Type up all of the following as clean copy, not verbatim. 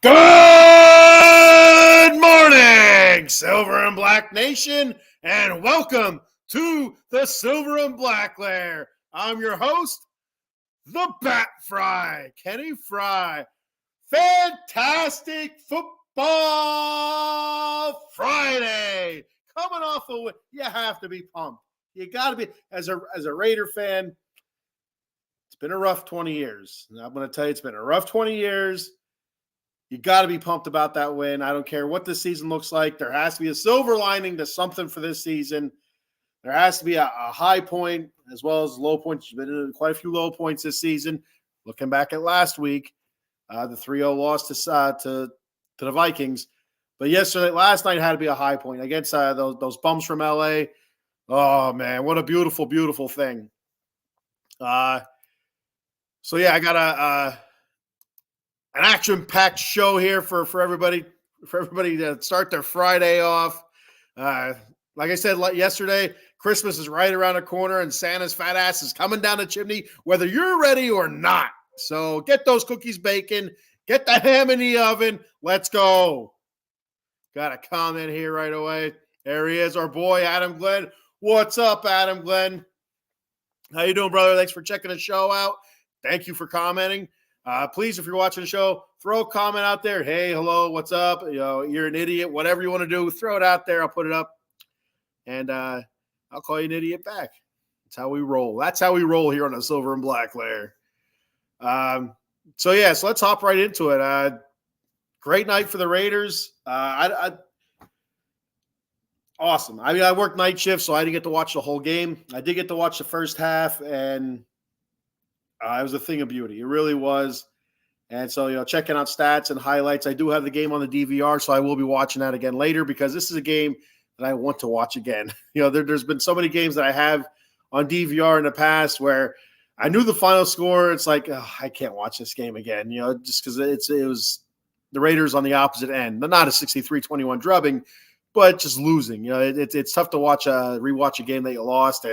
Good morning, Silver and Black Nation, and welcome to the Silver and Black Lair. I'm your host, the Bat Frie Kenny Frie. Fantastic football Friday. Coming off a win. You have to be pumped. You got to be, as a Raider fan, it's been a rough 20 years. And I'm going to tell you, it's been a rough 20 years. You got to be pumped about that win. I don't care what this season looks like. There has to be a silver lining to something for this season. There has to be a high point as well as low points. There's been quite a few low points this season. Looking back at last week, the 3-0 loss to the Vikings. But last night had to be a high point against those bums from LA. Oh, man, what a beautiful, beautiful thing. I got an action-packed show here for everybody to start their Friday off. Like I said yesterday, Christmas is right around the corner, and Santa's fat ass is coming down the chimney, whether you're ready or not. So get those cookies baking, get the ham in the oven. Let's go. Got a comment here right away. There he is, our boy Adam Glenn. What's up, Adam Glenn? How you doing, brother? Thanks for checking the show out. Thank you for commenting. Please, if you're watching the show, throw a comment out there. Hey, hello, what's up? You're an idiot. Whatever you want to do, throw it out there. I'll put it up, and I'll call you an idiot back. That's how we roll. That's how we roll here on the Silver and Black Lair. So let's hop right into it. Great night for the Raiders. Awesome. I mean, I worked night shift, so I didn't get to watch the whole game. I did get to watch the first half, and it was a thing of beauty. It really was. And so, checking out stats and highlights. I do have the game on the DVR, so I will be watching that again later because this is a game that I want to watch again. There's been so many games that I have on DVR in the past where I knew the final score. It's like, I can't watch this game again, just because it was the Raiders on the opposite end. Not a 63-21 drubbing, but just losing. It's tough to rewatch a game that you lost.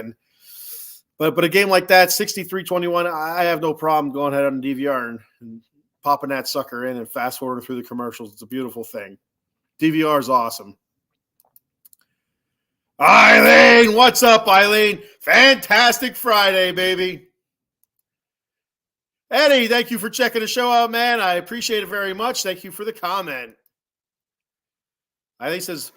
But a game like that, 63-21, I have no problem going ahead on the DVR and popping that sucker in and fast forwarding through the commercials. It's a beautiful thing. DVR is awesome. Eileen, what's up, Eileen? Fantastic Friday, baby. Eddie, thank you for checking the show out, man. I appreciate it very much. Thank you for the comment. Eileen says,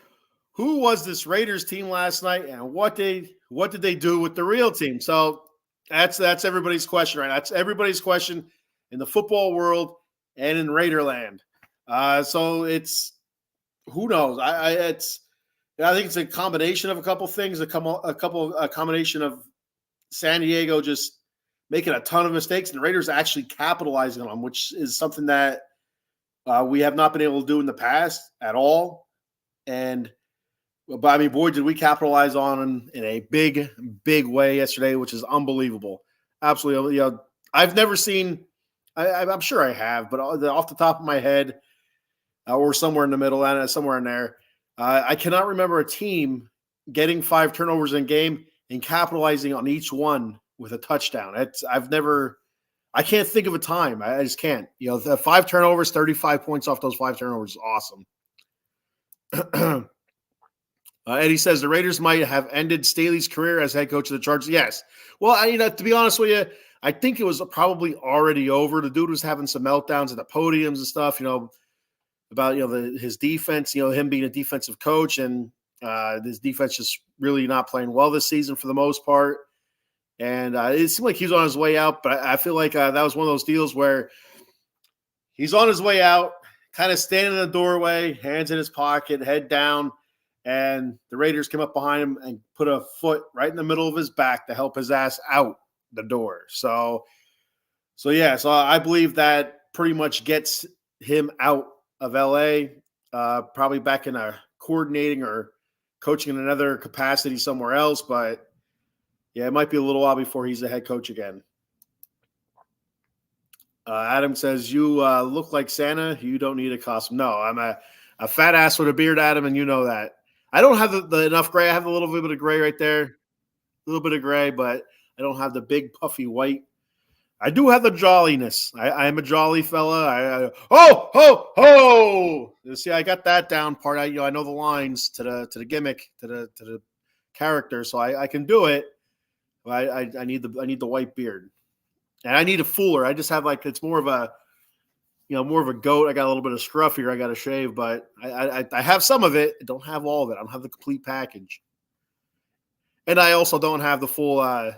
who was this Raiders team last night and what did they do with the real team? So that's everybody's question, right? That's everybody's question in the football world and in Raiderland. So it's who knows? I think it's a combination of a couple things, a combination of San Diego just making a ton of mistakes and the Raiders actually capitalizing on them, which is something that we have not been able to do in the past at all. But I mean, boy, did we capitalize on in a big, big way yesterday, which is unbelievable. Absolutely. I've never seen, I'm sure I have, but off the top of my head or somewhere in the middle and somewhere in there, I cannot remember a team getting 5 turnovers in game and capitalizing on each one with a touchdown. I can't think of a time. I just can't. The 5 turnovers, 35 points off those 5 turnovers is awesome. Eddie says the Raiders might have ended Staley's career as head coach of the Chargers. Yes. Well, to be honest with you, I think it was probably already over. The dude was having some meltdowns at the podiums and stuff, about, his defense, him being a defensive coach and his defense just really not playing well this season for the most part. And it seemed like he was on his way out, but I feel like that was one of those deals where he's on his way out, kind of standing in the doorway, hands in his pocket, head down. And the Raiders came up behind him and put a foot right in the middle of his back to help his ass out the door. So I believe that pretty much gets him out of LA, probably back in a coordinating or coaching in another capacity somewhere else. But yeah, it might be a little while before he's a head coach again. Adam says, you look like Santa. You don't need a costume. No, I'm a fat ass with a beard, Adam, and you know that. I don't have the enough gray. I have a little bit of gray right there, a little bit of gray, but I don't have the big puffy white I do have the jolliness. I am a jolly fella. Ho ho ho! See, I got that down part. I know the lines to the gimmick to the character, so I can do it. But I need the white beard, and I need a fuller. I just have it's more of a more of a goat. I got a little bit of scruff here. I got to shave, but I have some of it. I don't have all of it. I don't have the complete package, and I also don't have the full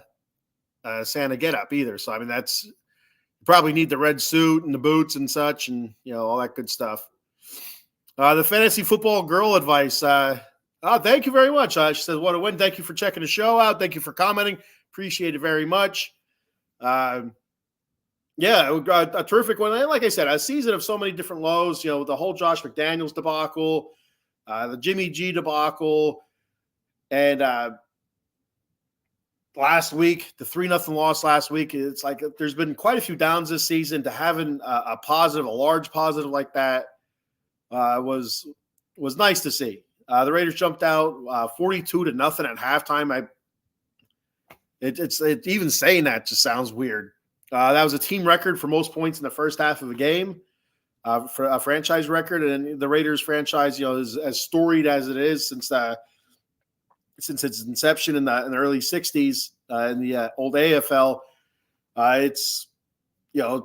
Santa getup either. So I mean, you probably need the red suit and the boots and such, and all that good stuff. The fantasy football girl advice. Thank you very much. She says, "What a win! Thank you for checking the show out. Thank you for commenting. Appreciate it very much." Yeah, a terrific one. And like I said, a season of so many different lows. The whole Josh McDaniels debacle, the Jimmy G debacle, and last week, the 3-0 loss last week. It's like there's been quite a few downs this season. To having a large positive like that was nice to see. The Raiders jumped out 42-0 at halftime. It's even saying that just sounds weird. That was a team record for most points in the first half of a game, for a franchise record. And the Raiders franchise, is as storied as it is since its inception in the early 60s in the old AFL. It's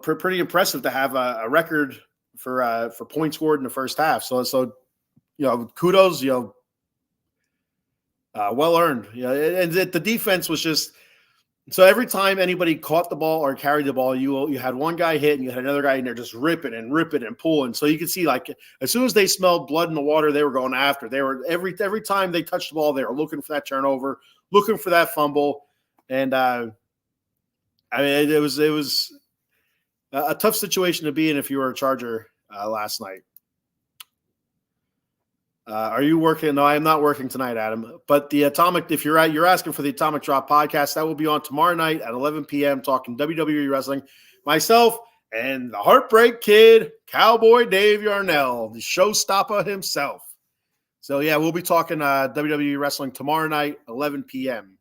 pretty impressive to have a record for points scored in the first half. So kudos, well earned. And the defense was just. So every time anybody caught the ball or carried the ball, you had one guy hit and you had another guy in there just ripping and pulling. So you could see, as soon as they smelled blood in the water, they were going after. They were every time they touched the ball, they were looking for that turnover, looking for that fumble. And I mean, it was a tough situation to be in if you were a Charger last night. Are you working? No, I am not working tonight, Adam. But the Atomic, if you're asking for the Atomic Drop podcast, that will be on tomorrow night at 11 p.m. talking WWE wrestling. Myself and the Heartbreak Kid, Cowboy Dave Yarnell, the showstopper himself. So, yeah, we'll be talking WWE wrestling tomorrow night, 11 p.m.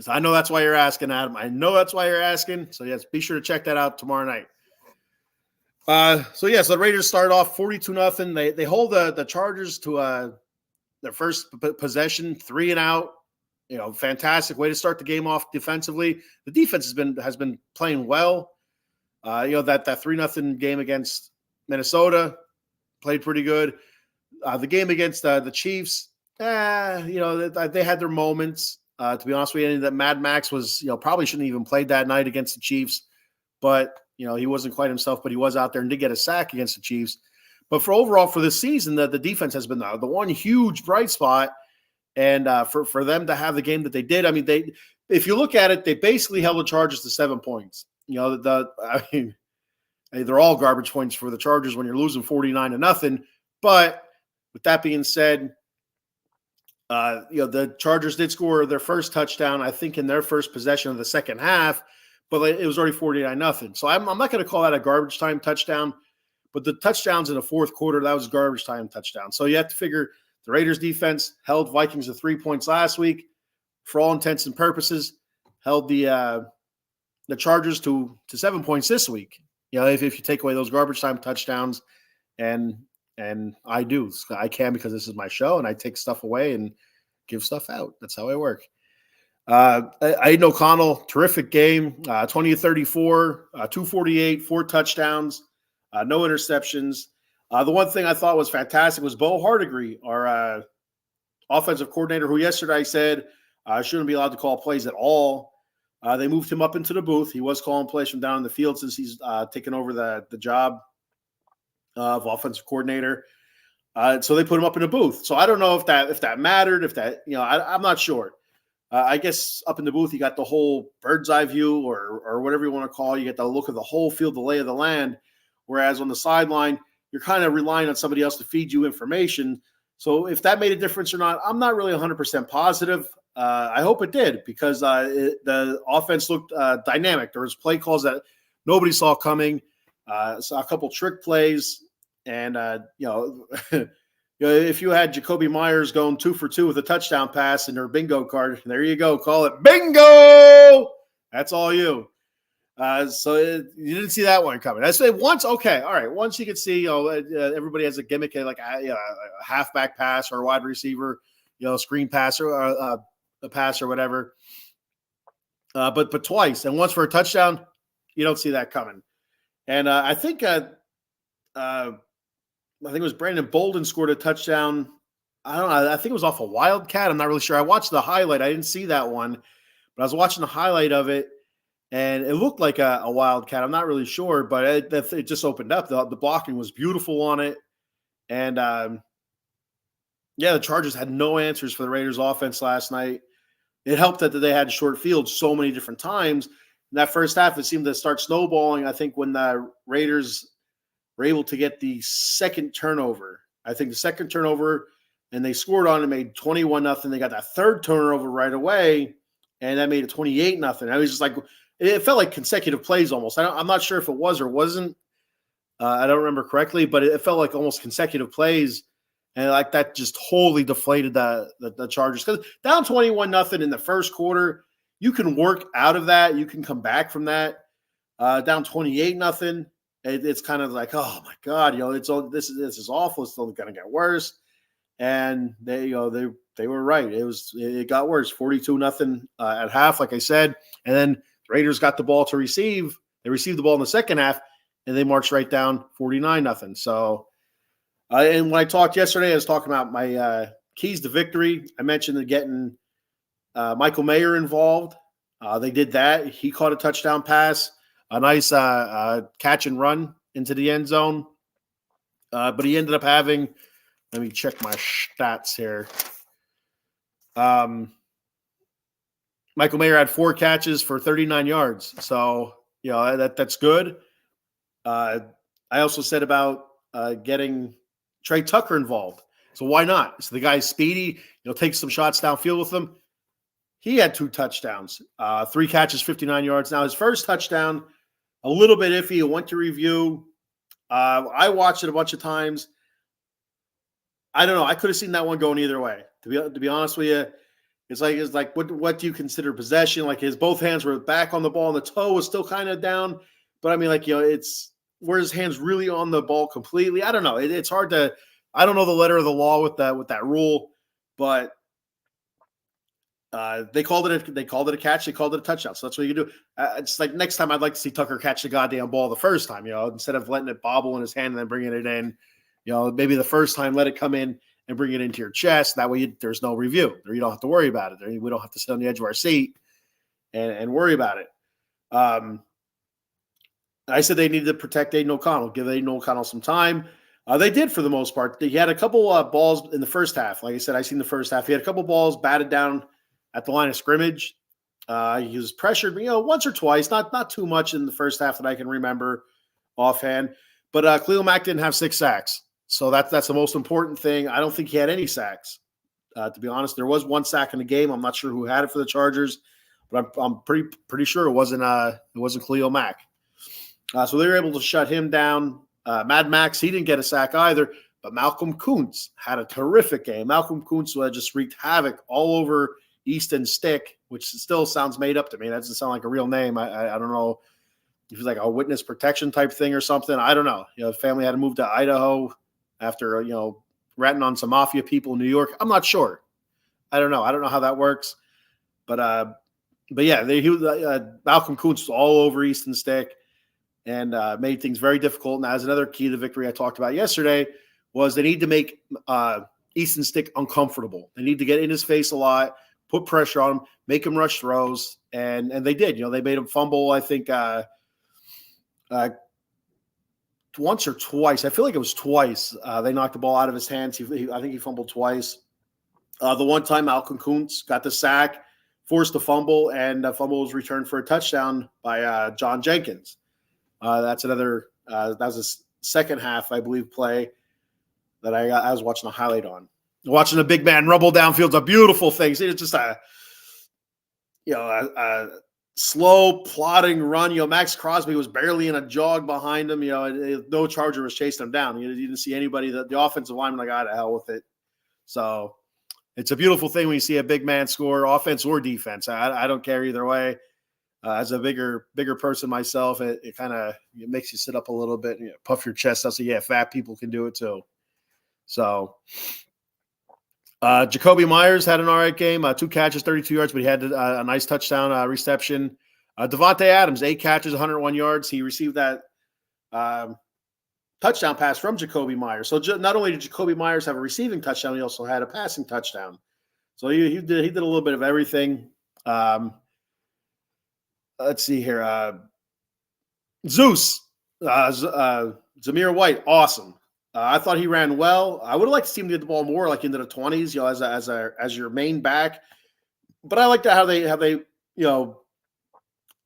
I know that's why you're asking, Adam. I know that's why you're asking. So, yes, be sure to check that out tomorrow night. So the Raiders start off 42-0. They hold the Chargers to their first possession, 3 and out. Fantastic way to start the game off defensively. The defense has been playing well. That 3-0 game against Minnesota played pretty good. The game against the Chiefs, they had their moments. To be honest with you, that Mad Max was probably shouldn't even played that night against the Chiefs, but. He wasn't quite himself, but he was out there and did get a sack against the Chiefs. But for this season, the defense has been the one huge bright spot. And for them to have the game that they did, I mean, if you look at it, they basically held the Chargers to 7 points. They're all garbage points for the Chargers when you're losing 49-0. But with that being said, the Chargers did score their first touchdown, I think, in their first possession of the second half. But it was already 49-0. So I'm not going to call that a garbage time touchdown. But the touchdowns in the fourth quarter, that was garbage time touchdown. So you have to figure the Raiders defense held Vikings to 3 points last week. For all intents and purposes, held the Chargers to 7 points this week. If you take away those garbage time touchdowns, and I can because this is my show, and I take stuff away and give stuff out. That's how I work. Aiden O'Connell, terrific game, 20-34, 248, 4 touchdowns, no interceptions. The one thing I thought was fantastic was Bo Hardigree, our offensive coordinator, who yesterday said shouldn't be allowed to call plays at all. They moved him up into the booth. He was calling plays from down in the field since he's taken over the job of offensive coordinator. So they put him up in the booth. So I don't know if that mattered, I'm not sure. I guess up in the booth, you got the whole bird's eye view or whatever you want to call it. You get the look of the whole field, the lay of the land. Whereas on the sideline, you're kind of relying on somebody else to feed you information. So if that made a difference or not, I'm not really 100% positive. I hope it did because the offense looked dynamic. There was play calls that nobody saw coming. So a couple trick plays. And, if you had Jacoby Myers going 2 for 2 with a touchdown pass in their bingo card, there you go. Call it bingo. That's all you. You didn't see that one coming. I say once, okay, all right. Once you can see, everybody has a gimmick, like a halfback pass or a wide receiver, screen pass or a pass or whatever. But twice, and once for a touchdown, you don't see that coming. And I think it was Brandon Bolden scored a touchdown. I don't know. I think it was off a Wildcat. I'm not really sure. I watched the highlight. I didn't see that one, but I was watching the highlight of it, and it looked like a Wildcat. I'm not really sure, but it just opened up. The blocking was beautiful on it. And, the Chargers had no answers for the Raiders offense last night. It helped that they had short fields so many different times. In that first half, it seemed to start snowballing, I think, when the Raiders were able to get the second turnover. I think the second turnover, and they scored on it, made 21-0. They got that third turnover right away, and that made it 28-0. I was just like, it felt like consecutive plays almost. I'm not sure if it was or wasn't. I don't remember correctly, but it felt like almost consecutive plays. And like that just totally deflated the Chargers. Because down 21-0 in the first quarter, you can work out of that. You can come back from that. Down 28-0, it's kind of like, oh my God, this is awful. It's still going to get worse. And they were right. It got worse. 42-0 at half, like I said. And then the Raiders got the ball to receive. They received the ball in the second half, and they marched right down 49-0. So. And when I talked yesterday, I was talking about my keys to victory. I mentioned getting Michael Mayer involved. They did that. He caught a touchdown pass, a nice catch and run into the end zone. But he ended up having, let me check my stats here. Michael Mayer had 4 catches for 39 yards. So, that's good. I also said about getting Trey Tucker involved. So why not? So the guy's speedy. Take some shots downfield with him. He had 2 touchdowns, 3 catches, 59 yards. Now his first touchdown, a little bit iffy. It went to review. I watched it a bunch of times. I don't know. I could have seen that one going either way. To be honest with you, it's like what do you consider possession? Like both hands were back on the ball, and the toe was still kind of down. But I mean, it's where his hands really on the ball completely. I don't know. It's hard to. I don't know the letter of the law with that rule, but they called it a catch. They called it a touchdown. So that's what you can do. It's like next time I'd like to see Tucker catch the goddamn ball the first time. Instead of letting it bobble in his hand and then bringing it in. Maybe the first time let it come in and bring it into your chest. That way there's no review, or you don't have to worry about it. We don't have to sit on the edge of our seat and worry about it. I said they needed to protect Aiden O'Connell, give Aiden O'Connell some time. They did for the most part. He had a couple balls in the first half. Like I said, I seen the first half. He had a couple balls batted down at the line of scrimmage. He was pressured, once or twice, not too much in the first half that I can remember offhand. But Khalil Mack didn't have 6 sacks, so that's the most important thing. I don't think he had any sacks. To be honest, there was 1 sack in the game. I'm not sure who had it for the Chargers, but I'm pretty sure it wasn't Khalil Mack. So they were able to shut him down. Mad Max, he didn't get a sack either, but Malcolm Kuntz had a terrific game. Malcolm Kuntz just wreaked havoc all over Easton Stick, which still sounds made up to me. That doesn't sound like a real name. I don't know if it's like a witness protection type thing or something. I don't know. The family had to move to Idaho after, ratting on some mafia people in New York. I'm not sure. I don't know. I don't know how that works. But yeah, Malcolm Kuntz was all over Easton Stick. And made things very difficult. Now, as another key to victory I talked about yesterday was they need to make Easton Stick uncomfortable. They need to get in his face a lot, put pressure on him, make him rush throws, and they did. They made him fumble, I think, once or twice. I feel like it was twice. They knocked the ball out of his hands. I think he fumbled twice. The one time Malcolm Kuntz got the sack, forced a fumble, and the fumble was returned for a touchdown by John Jenkins. That's another. That was the second half, I believe, play that I was watching a highlight on. Watching a big man rumble downfield's a beautiful thing. See, it's just a slow plodding run. Max Crosby was barely in a jog behind him. No Charger was chasing him down. You didn't see anybody. The offensive lineman got to hell with it. So it's a beautiful thing when you see a big man score, offense or defense. I don't care either way. As a bigger person myself, it kind of makes you sit up a little bit and puff your chest out. So yeah, fat people can do it too. So Jacoby Myers had an all right game, 2 catches, 32 yards, but he had a nice touchdown reception. Devontae Adams, 8 catches, 101 yards. He received that touchdown pass from Jacoby Myers. So not only did Jacoby Myers have a receiving touchdown, he also had a passing touchdown. So he did a little bit of everything. Let's see here. Zeus, Zamir White, awesome. I thought he ran well. I would have liked to see him get the ball more, like into the 20s, as your main back. But I like how they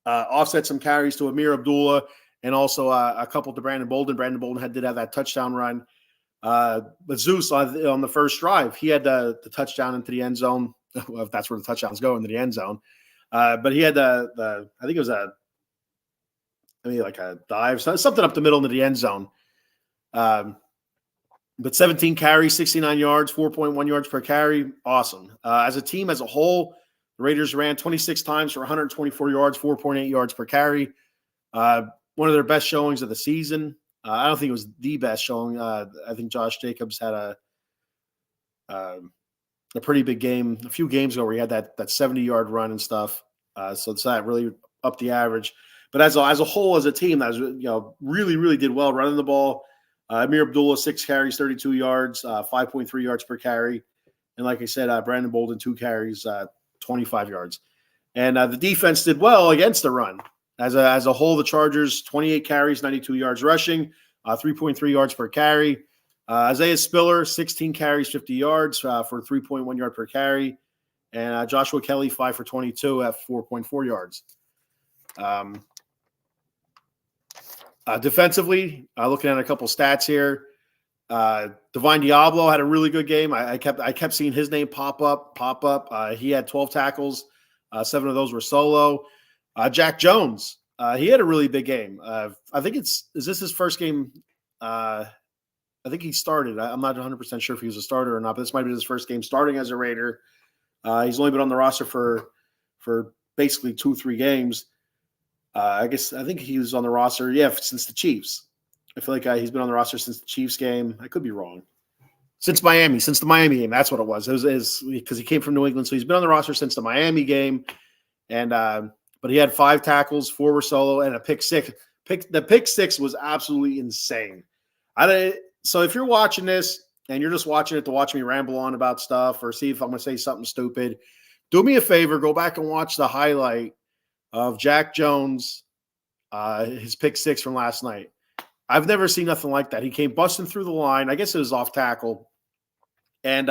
offset some carries to Amir Abdullah and also a couple to Brandon Bolden. Brandon Bolden did have that touchdown run. But Zeus on the first drive, he had the touchdown into the end zone. Well, if that's where the touchdowns go, into the end zone. But he had I think it was like a dive, something up the middle into the end zone. But 17 carries, 69 yards, 4.1 yards per carry. Awesome. As a team, as a whole, the Raiders ran 26 times for 124 yards, 4.8 yards per carry. One of their best showings of the season. I don't think it was the best showing. I think Josh Jacobs had a pretty big game a few games ago where he had that 70-yard run and stuff. So it's not really up the average. But as a whole, as a team, that was, really, really did well running the ball. Amir Abdullah, 6 carries, 32 yards, 5.3 yards per carry. And like I said, Brandon Bolden, 2 carries, 25 yards. And the defense did well against the run. As a whole, the Chargers, 28 carries, 92 yards rushing, 3.3 yards per carry. Isaiah Spiller, 16 carries, 50 yards for 3.1 yard per carry. And Joshua Kelly, 5 for 22 at 4.4 yards. Defensively, looking at a couple stats here, Divine Diablo had a really good game. I kept seeing his name pop up. He had 12 tackles, 7 of those were solo. Jack Jones, he had a really big game. I think is this his first game? I think he started. I'm not 100% sure if he was a starter or not, but this might be his first game starting as a Raider. He's only been on the roster for basically 2-3 games. I think he was on the roster, since the Chiefs. I feel like he's been on the roster since the Chiefs game. I could be wrong. Since the Miami game, that's what it was. It was because he came from New England, so he's been on the roster since the Miami game. And but he had 5 tackles, 4 were solo, and a pick six. The pick six was absolutely insane. So if you're watching this and you're just watching it to watch me ramble on about stuff or see if I'm going to say something stupid, do me a favor, go back and watch the highlight of Jack Jones, his pick six from last night. I've never seen nothing like that. He came busting through the line. I guess it was off tackle. And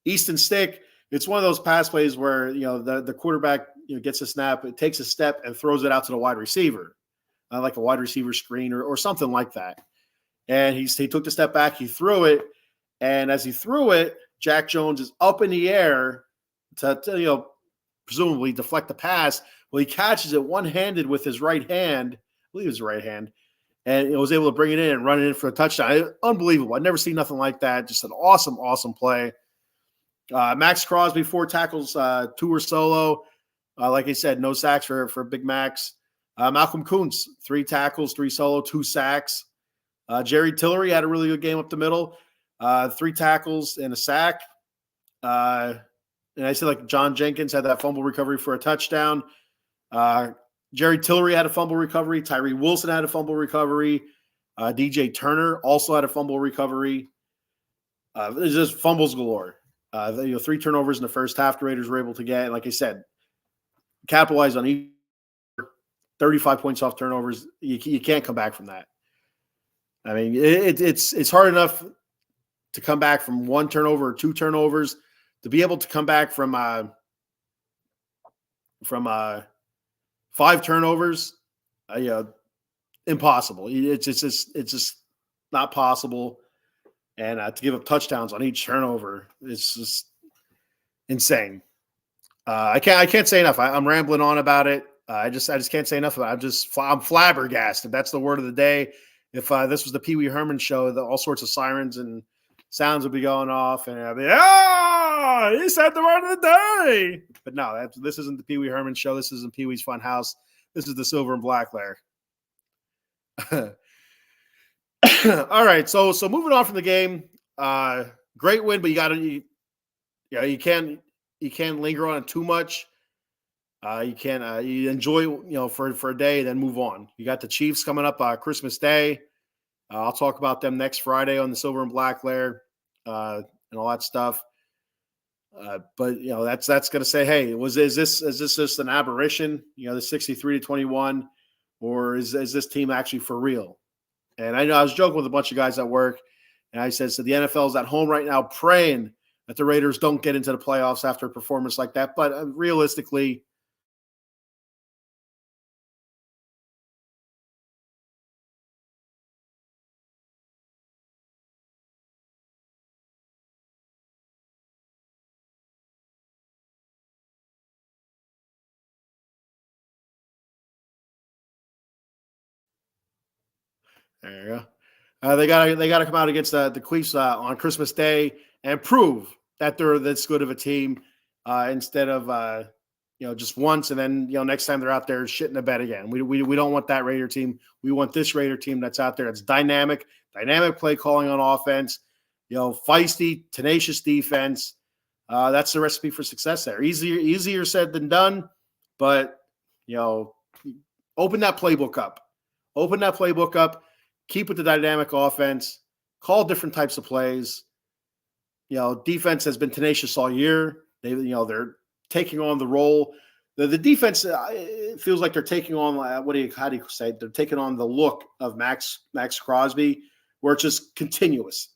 Easton Stick, it's one of those pass plays where, the quarterback gets a snap, it takes a step and throws it out to the wide receiver, like a wide receiver screen or something like that. And he took the step back, he threw it. And as he threw it, Jack Jones is up in the air to presumably deflect the pass. Well, he catches it one-handed with his right hand. I believe it was right hand. And was able to bring it in and run it in for a touchdown. Unbelievable. I've never seen nothing like that. Just an awesome, awesome play. Max Crosby, 4 tackles, 2 were solo. Like I said, no sacks for Big Max. Malcolm Kuntz, 3 tackles, 3 solo, 2 sacks. Jerry Tillery had a really good game up the middle. 3 tackles and a sack. And I said, like, John Jenkins had that fumble recovery for a touchdown. Jerry Tillery had a fumble recovery. Tyree Wilson had a fumble recovery. DJ Turner also had a fumble recovery. It's just fumbles galore. 3 turnovers in the first half the Raiders were able to get. And like I said, capitalize on each 35 points off turnovers. You can't come back from that. I mean, it's hard enough to come back from 1 turnover or 2 turnovers. To be able to come back from 5 turnovers, impossible. It's just not possible. And to give up touchdowns on each turnover, it's just insane. I can't say enough. I'm rambling on about it. I just can't say enough about it. I'm flabbergasted. That's the word of the day. If this was the Pee Wee Herman show, all sorts of sirens and sounds would be going off, and I'd be, He said the word of the day. But no, this isn't the Pee Wee Herman show. This isn't Pee Wee's Fun House. This is the Silver and Black Lair. All right, so moving on from the game, great win, but you can't linger on it too much. You can't you enjoy for a day, then move on. You got the Chiefs coming up Christmas Day. I'll talk about them next Friday on the Silver and Black Lair and all that stuff. But that's going to say, hey, is this just an aberration? The 63-21, or is this team actually for real? And I know I was joking with a bunch of guys at work, and I said, so the NFL is at home right now praying that the Raiders don't get into the playoffs after a performance like that. But realistically, there you go. They got to come out against the Chiefs on Christmas Day and prove that they're this good of a team instead of just once and then next time they're out there shitting the bed again. We don't want that Raider team. We want this Raider team that's out there. That's dynamic play calling on offense. Feisty, tenacious defense. That's the recipe for success there. Easier said than done, but open that playbook up. Keep with the dynamic offense. Call different types of plays. Defense has been tenacious all year. They're taking on the role. The defense it feels like they're taking on how do you say it? They're taking on the look of Max Crosby, where it's just continuous.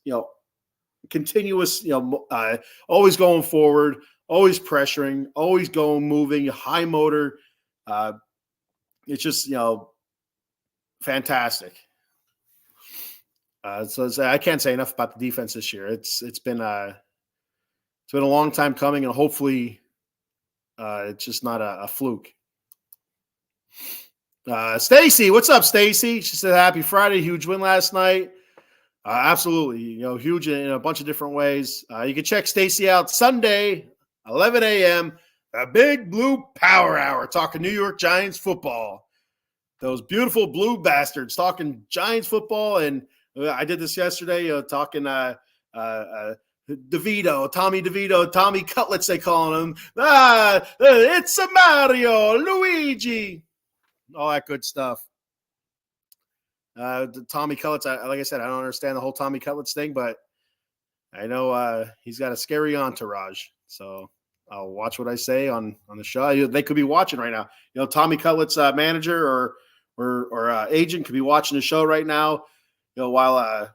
Always going forward, always pressuring, always moving, high motor. It's just fantastic. So I can't say enough about the defense this year. It's been a long time coming, and hopefully it's just not a fluke. Stacy, what's up, Stacy? She said happy Friday, huge win last night. Absolutely, huge in a bunch of different ways. You can check Stacy out Sunday, 11 a.m., the Big Blue Power Hour, talking New York Giants football. Those beautiful blue bastards talking Giants football, and I did this yesterday, talking DeVito, Tommy Cutlets, they call him. It's a Mario, Luigi, all that good stuff. The Tommy Cutlets, like I said, I don't understand the whole Tommy Cutlets thing, but I know he's got a scary entourage. So I'll watch what I say on the show. They could be watching right now. Tommy Cutlets' manager or agent could be watching the show right now. While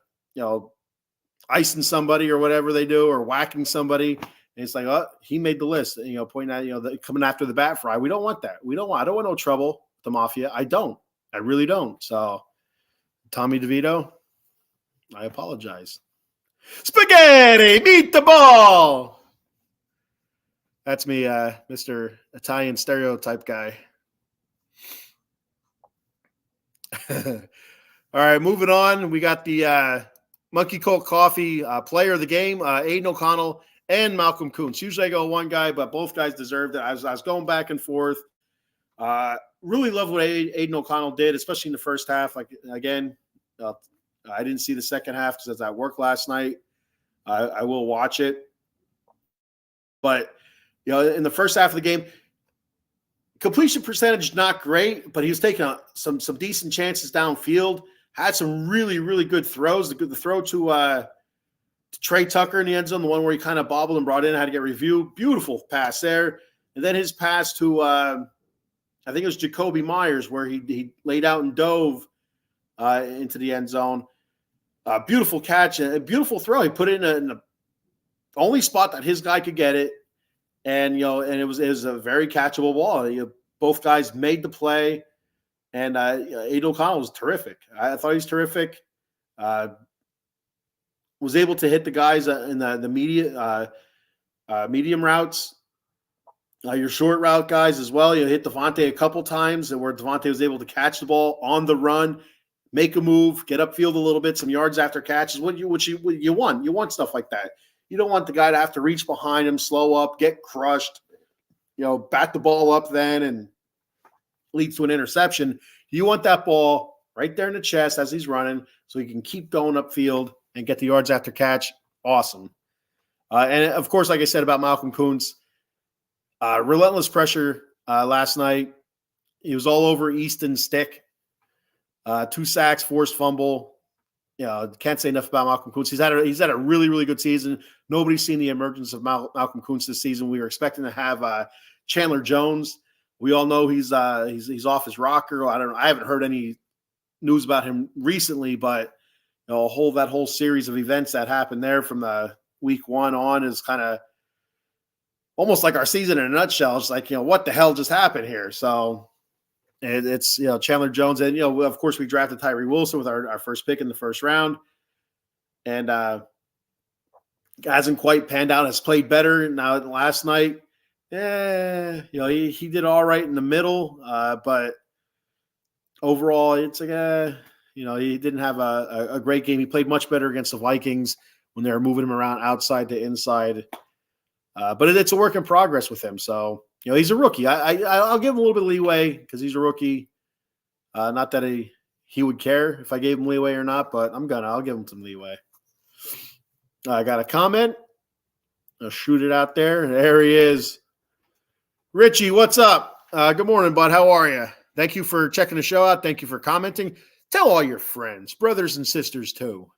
icing somebody or whatever they do, or whacking somebody, and it's like, oh, he made the list. Pointing out, coming after the Bat Frie. We don't want that. I don't want no trouble with the Mafia. I really don't. So, Tommy DeVito, I apologize. Spaghetti, meet the ball. That's me, Mr. Italian stereotype guy. All right, moving on. We got the Monkey Colt Coffee player of the game, Aiden O'Connell and Malcolm Kuntz. Usually I go one guy, but both guys deserved it. I was going back and forth. Really love what Aiden O'Connell did, especially in the first half. Like, again, I didn't see the second half because I was at work last night. I will watch it. But, in the first half of the game, completion percentage not great, but he was taking some decent chances downfield. Had some really, really good throws. The throw to Trey Tucker in the end zone, the one where he kind of bobbled and brought in, had to get reviewed. Beautiful pass there. And then his pass to, I think it was Jacoby Myers, where he laid out and dove into the end zone. Beautiful catch and a beautiful throw. He put it in the only spot that his guy could get it. And, and it was a very catchable ball. Both guys made the play. And Aiden O'Connell was terrific. I thought he was terrific. Was able to hit the guys in the medium routes. Your short route guys as well. You hit Devontae a couple times, where Devontae was able to catch the ball on the run, make a move, get upfield a little bit, some yards after catches. What you want? You want stuff like that. You don't want the guy to have to reach behind him, slow up, get crushed, bat the ball up then and leads to an interception. You want that ball right there in the chest as he's running so he can keep going upfield and get the yards after catch. Awesome. And, of course, like I said about Malcolm Kuntz, relentless pressure last night. He was all over Easton's stick. 2 sacks, forced fumble. Can't say enough about Malcolm Kuntz. He's had a really, really good season. Nobody's seen the emergence of Malcolm Kuntz this season. We were expecting to have Chandler Jones. We all know he's off his rocker. I haven't heard any news about him recently, but that whole series of events that happened there from the week 1 on is kind of almost like our season in a nutshell. It's like, what the hell just happened here? So it's Chandler Jones, and of course we drafted Tyree Wilson with our first pick in the first round, and hasn't quite panned out. Has played better now. Last night, he did all right in the middle, but overall, it's like he didn't have a great game. He played much better against the Vikings when they were moving him around outside to inside, but it's a work in progress with him. So. He's a rookie. I'll give him a little bit of leeway because he's a rookie. Not that he would care if I gave him leeway or not, but I'll give him some leeway. I got a comment. I'll shoot it out there. There he is. Richie, what's up? Good morning, bud. How are you? Thank you for checking the show out. Thank you for commenting. Tell all your friends, brothers and sisters too.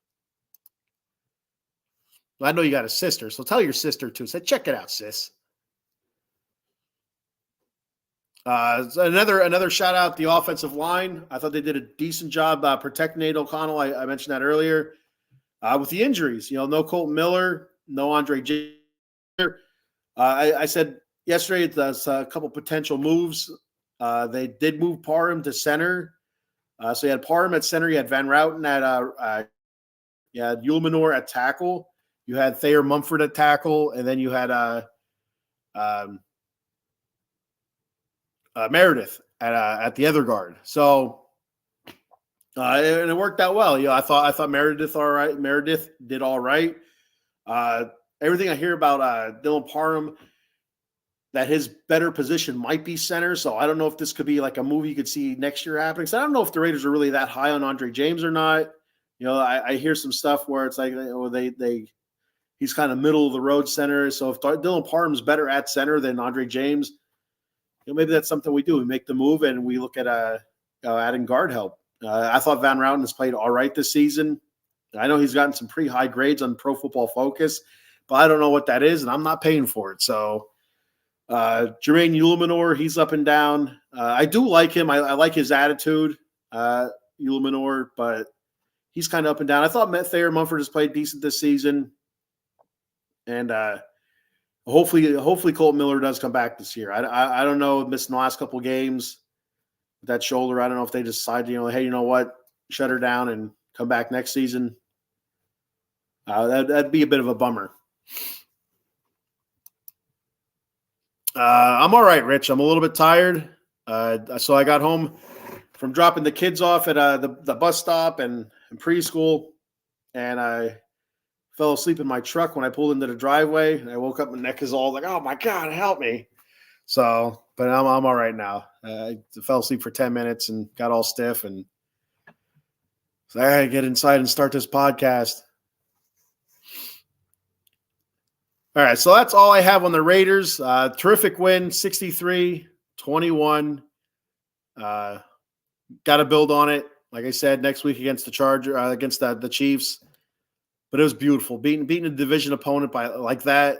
I know you got a sister, so tell your sister too. Say, check it out, sis. Another shout out the offensive line. I thought they did a decent job protecting Nate O'Connell. I mentioned that earlier. With the injuries, no Colton Miller, no Andre James. I said yesterday there's a couple potential moves. They did move Parham to center. So you had Parham at center. You had Van Routen you had Ulemanor at tackle. You had Thayer Mumford at tackle, and then you had Meredith at the other guard. So and it worked out well. I thought Meredith did all right. Everything I hear about Dylan Parham, that his better position might be center. So I don't know if this could be like a move you could see next year happening. So I don't know if the Raiders are really that high on Andre James or not. I hear some stuff where it's like he's kind of middle of the road center. So if Dylan Parham's better at center than Andre James, maybe that's something we do. We make the move and we look at adding guard help. I thought Van Routen has played all right this season. I know he's gotten some pretty high grades on Pro Football Focus, but I don't know what that is, and I'm not paying for it. So Jermaine Ulemanor, he's up and down. I do like him. I like his attitude, Ulemanor, but he's kind of up and down. I thought Thayer Mumford has played decent this season, and hopefully Colton Miller does come back this year. I don't know, missing the last couple of games with that shoulder. I don't know if they decide, hey, you know what, shut her down and come back next season. That'd be a bit of a bummer. I'm all right, Rich. I'm a little bit tired. So I got home from dropping the kids off at the bus stop and preschool, and I fell asleep in my truck when I pulled into the driveway. And I woke up, my neck is all like, oh my God, help me. So, but I'm all right now. I fell asleep for 10 minutes and got all stiff, and so I gotta get inside and start this podcast. All right, so that's all I have on the Raiders. Terrific win, 63-21. Got to build on it. Like I said, next week against the against the Chiefs. But it was beautiful beating a division opponent by like that.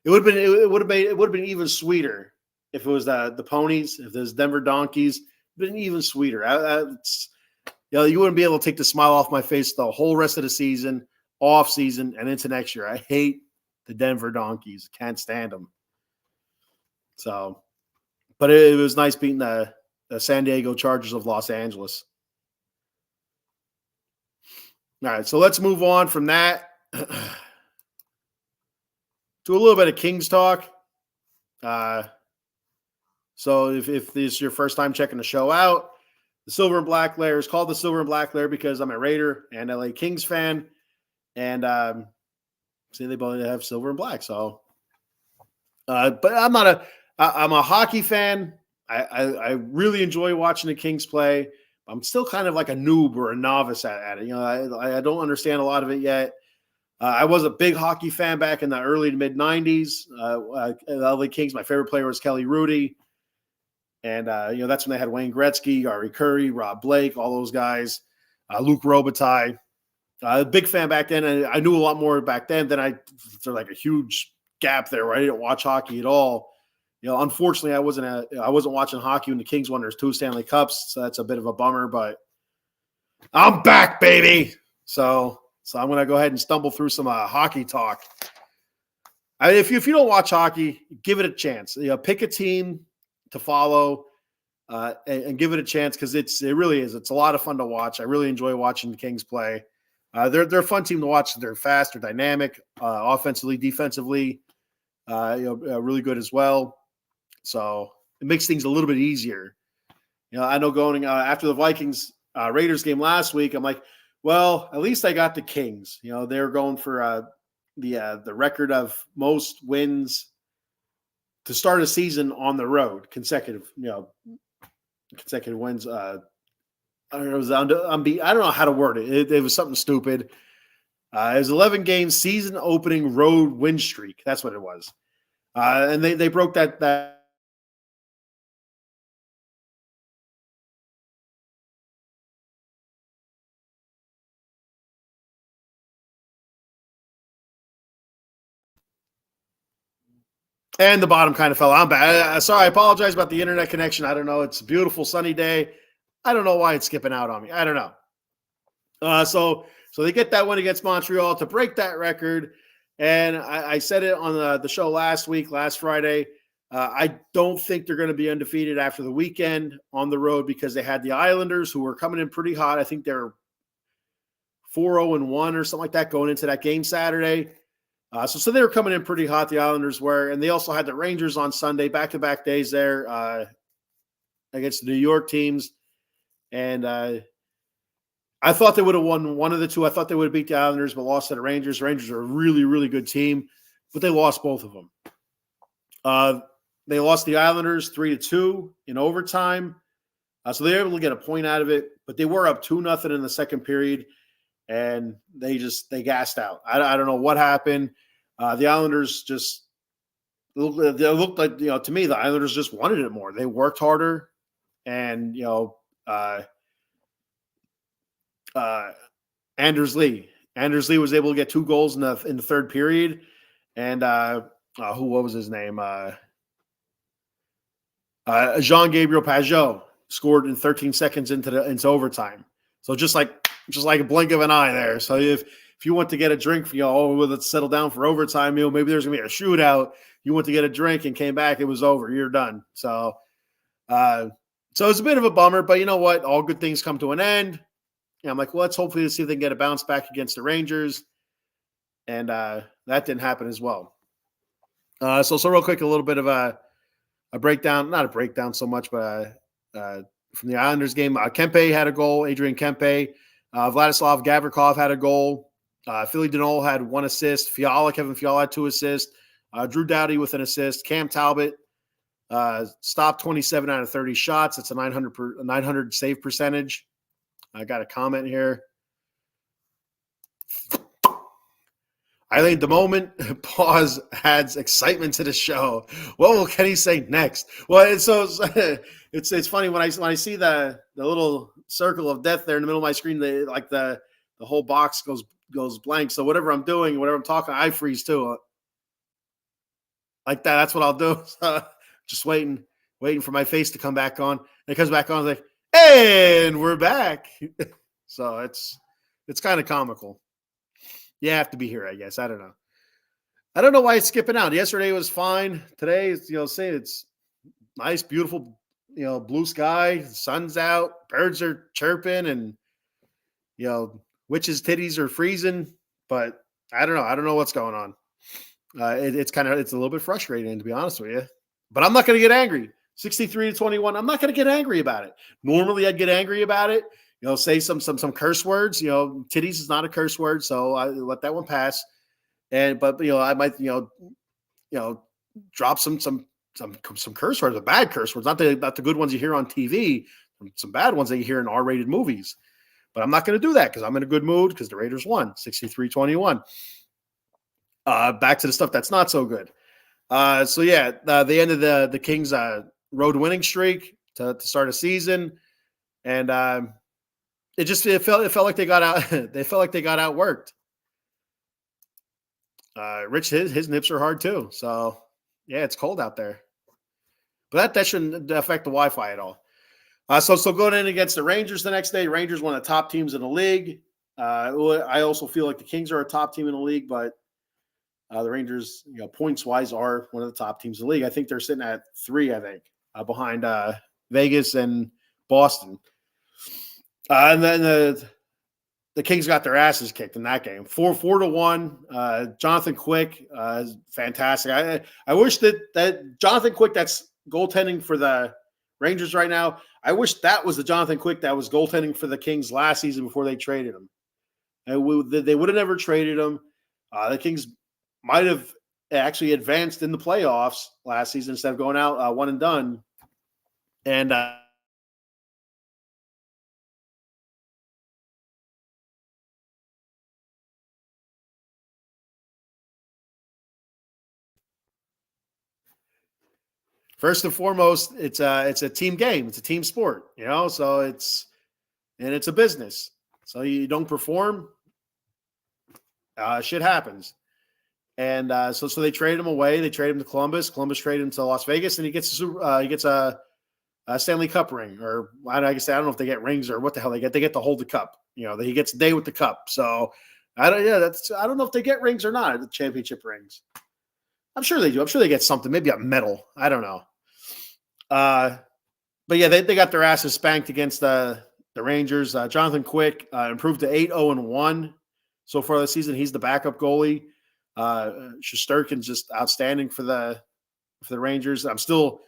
It would have been even sweeter if it was the Ponies, if there's Denver Donkeys. Been even sweeter. You wouldn't be able to take the smile off my face the whole rest of the season, off season, and into next year. I hate the Denver Donkeys. Can't stand them. So, but it was nice beating the San Diego Chargers of Los Angeles. All right, so let's move on from that to a little bit of Kings talk. So if this is your first time checking the show out, the Silver and Black Lair is called the Silver and Black Lair because I'm a Raider and LA Kings fan. And See, they both have silver and black. But I'm a hockey fan. I really enjoy watching the Kings play. I'm still kind of like a noob or a novice at it. I don't understand a lot of it yet. I was a big hockey fan back in the early to mid 90s. The LA Kings, my favorite player was Kelly Rudy. And, that's when they had Wayne Gretzky, Ari Curry, Rob Blake, all those guys, Luke Robitaille. Big fan back then. And I knew a lot more back then than there's like a huge gap there where I didn't watch hockey at all. Unfortunately, I wasn't watching hockey when the Kings won their 2 Stanley Cups. So that's a bit of a bummer, but I'm back, baby. So I'm going to go ahead and stumble through some hockey talk. If you don't watch hockey, give it a chance. Pick a team to follow and give it a chance because it really is. It's a lot of fun to watch. I really enjoy watching the Kings play. They're a fun team to watch. They're fast, they're dynamic, offensively, defensively, really good as well. So it makes things a little bit easier. I know going after the Vikings Raiders game last week, I'm like, well, at least I got the Kings. They were going for the record of most wins to start a season on the road, consecutive wins. I don't know how to word it. It was something stupid. It was 11 game season opening road win streak. That's what it was. And they broke that. And the bottom kind of fell. I'm bad. Sorry, I apologize about the internet connection. I don't know. It's a beautiful sunny day. I don't know why it's skipping out on me. I don't know. So they get that win against Montreal to break that record. And I said it on the show last Friday. I don't think they're going to be undefeated after the weekend on the road because they had the Islanders who were coming in pretty hot. I think they're 4-0-1 or something like that going into that game Saturday. So they were coming in pretty hot, the Islanders were, and they also had the Rangers on Sunday, back-to-back days there against the New York teams. And I thought they would have won one of the two. I thought they would have beat the Islanders, but lost to the Rangers. The Rangers are a really, really good team, but they lost both of them. They lost the Islanders 3-2 in overtime. So they were able to get a point out of it, but they were up 2-0 in the second period, and they gassed out. I don't know what happened. The Islanders they looked like, to me, the Islanders just wanted it more. They worked harder, and, Anders Lee was able to get 2 goals in the third period. And what was his name? Jean-Gabriel Pageau scored in 13 seconds into overtime. So just like a blink of an eye there. So if you want to get a drink, let's settle down for overtime, maybe there's gonna be a shootout. You went to get a drink and came back, it was over. You're done. So it's a bit of a bummer, but you know what? All good things come to an end. And I'm like, well, let's hopefully see if they can get a bounce back against the Rangers. And that didn't happen as well. So real quick, a little bit of a breakdown, not a breakdown so much, but from the Islanders game, Kempe had a goal. Adrian Kempe. Vladislav Gavrikov had a goal. Philly Danault had 1 assist. Kevin Fiala had 2 assists. Drew Doughty with an assist. Cam Talbot stopped 27 out of 30 shots. That's a 900 save percentage. I got a comment here. Eileen, the moment pause adds excitement to the show. What will Kenny say next? Well, it's funny when I see the little circle of death there in the middle of my screen. The whole box goes blank. So whatever I'm doing, whatever I'm talking, I freeze too. Like that. That's what I'll do. Just waiting for my face to come back on. And it comes back on. I'm like, and we're back. So it's kind of comical. You have to be here, I guess. I don't know why it's skipping out. Yesterday was fine. Today, it's nice, beautiful, blue sky, sun's out, birds are chirping, and witches' titties are freezing. But I don't know. I don't know what's going on. It's a little bit frustrating, to be honest with you. But I'm not going to get angry. 63-21. I'm not going to get angry about it. Normally, I'd get angry about it. Say some curse words. Titties is not a curse word, so I let that one pass. But I might drop some curse words, the bad curse words, not the good ones you hear on TV, some bad ones that you hear in R-rated movies. But I'm not going to do that because I'm in a good mood because the Raiders won 63-21. Back to the stuff that's not so good. They ended the Kings' road winning streak to start a season, and it felt like they got out. They felt like they got outworked. Rich, his nips are hard too. So yeah, it's cold out there, but that shouldn't affect the Wi-Fi at all. So going in against the Rangers the next day, Rangers one of the top teams in the league. I also feel like the Kings are a top team in the league, but the Rangers, points wise, are one of the top teams in the league. I think they're sitting at 3. I think behind Vegas and Boston. And then the Kings got their asses kicked in that game, 4-1. Jonathan Quick is fantastic. I wish that Jonathan Quick, that's goaltending for the Rangers right now. I wish that was the Jonathan Quick that was goaltending for the Kings last season before they traded him. They would have never traded him. The Kings might have actually advanced in the playoffs last season instead of going out one and done. And first and foremost, it's a team game. It's a team sport, so it's a business. So you don't perform, shit happens. And so they traded him away. They traded him to Columbus. Columbus traded him to Las Vegas, and he gets a Stanley Cup ring, or I don't know if they get rings or what the hell they get. They get to hold the cup. He gets a day with the cup. So I don't know if they get rings or not. The championship rings. I'm sure they do. I'm sure they get something, maybe a medal. I don't know. But yeah, they got their asses spanked against the Rangers. Jonathan Quick improved to 8-0-1 so far this season. He's the backup goalie. Shesterkin's just outstanding for the Rangers. I'm still,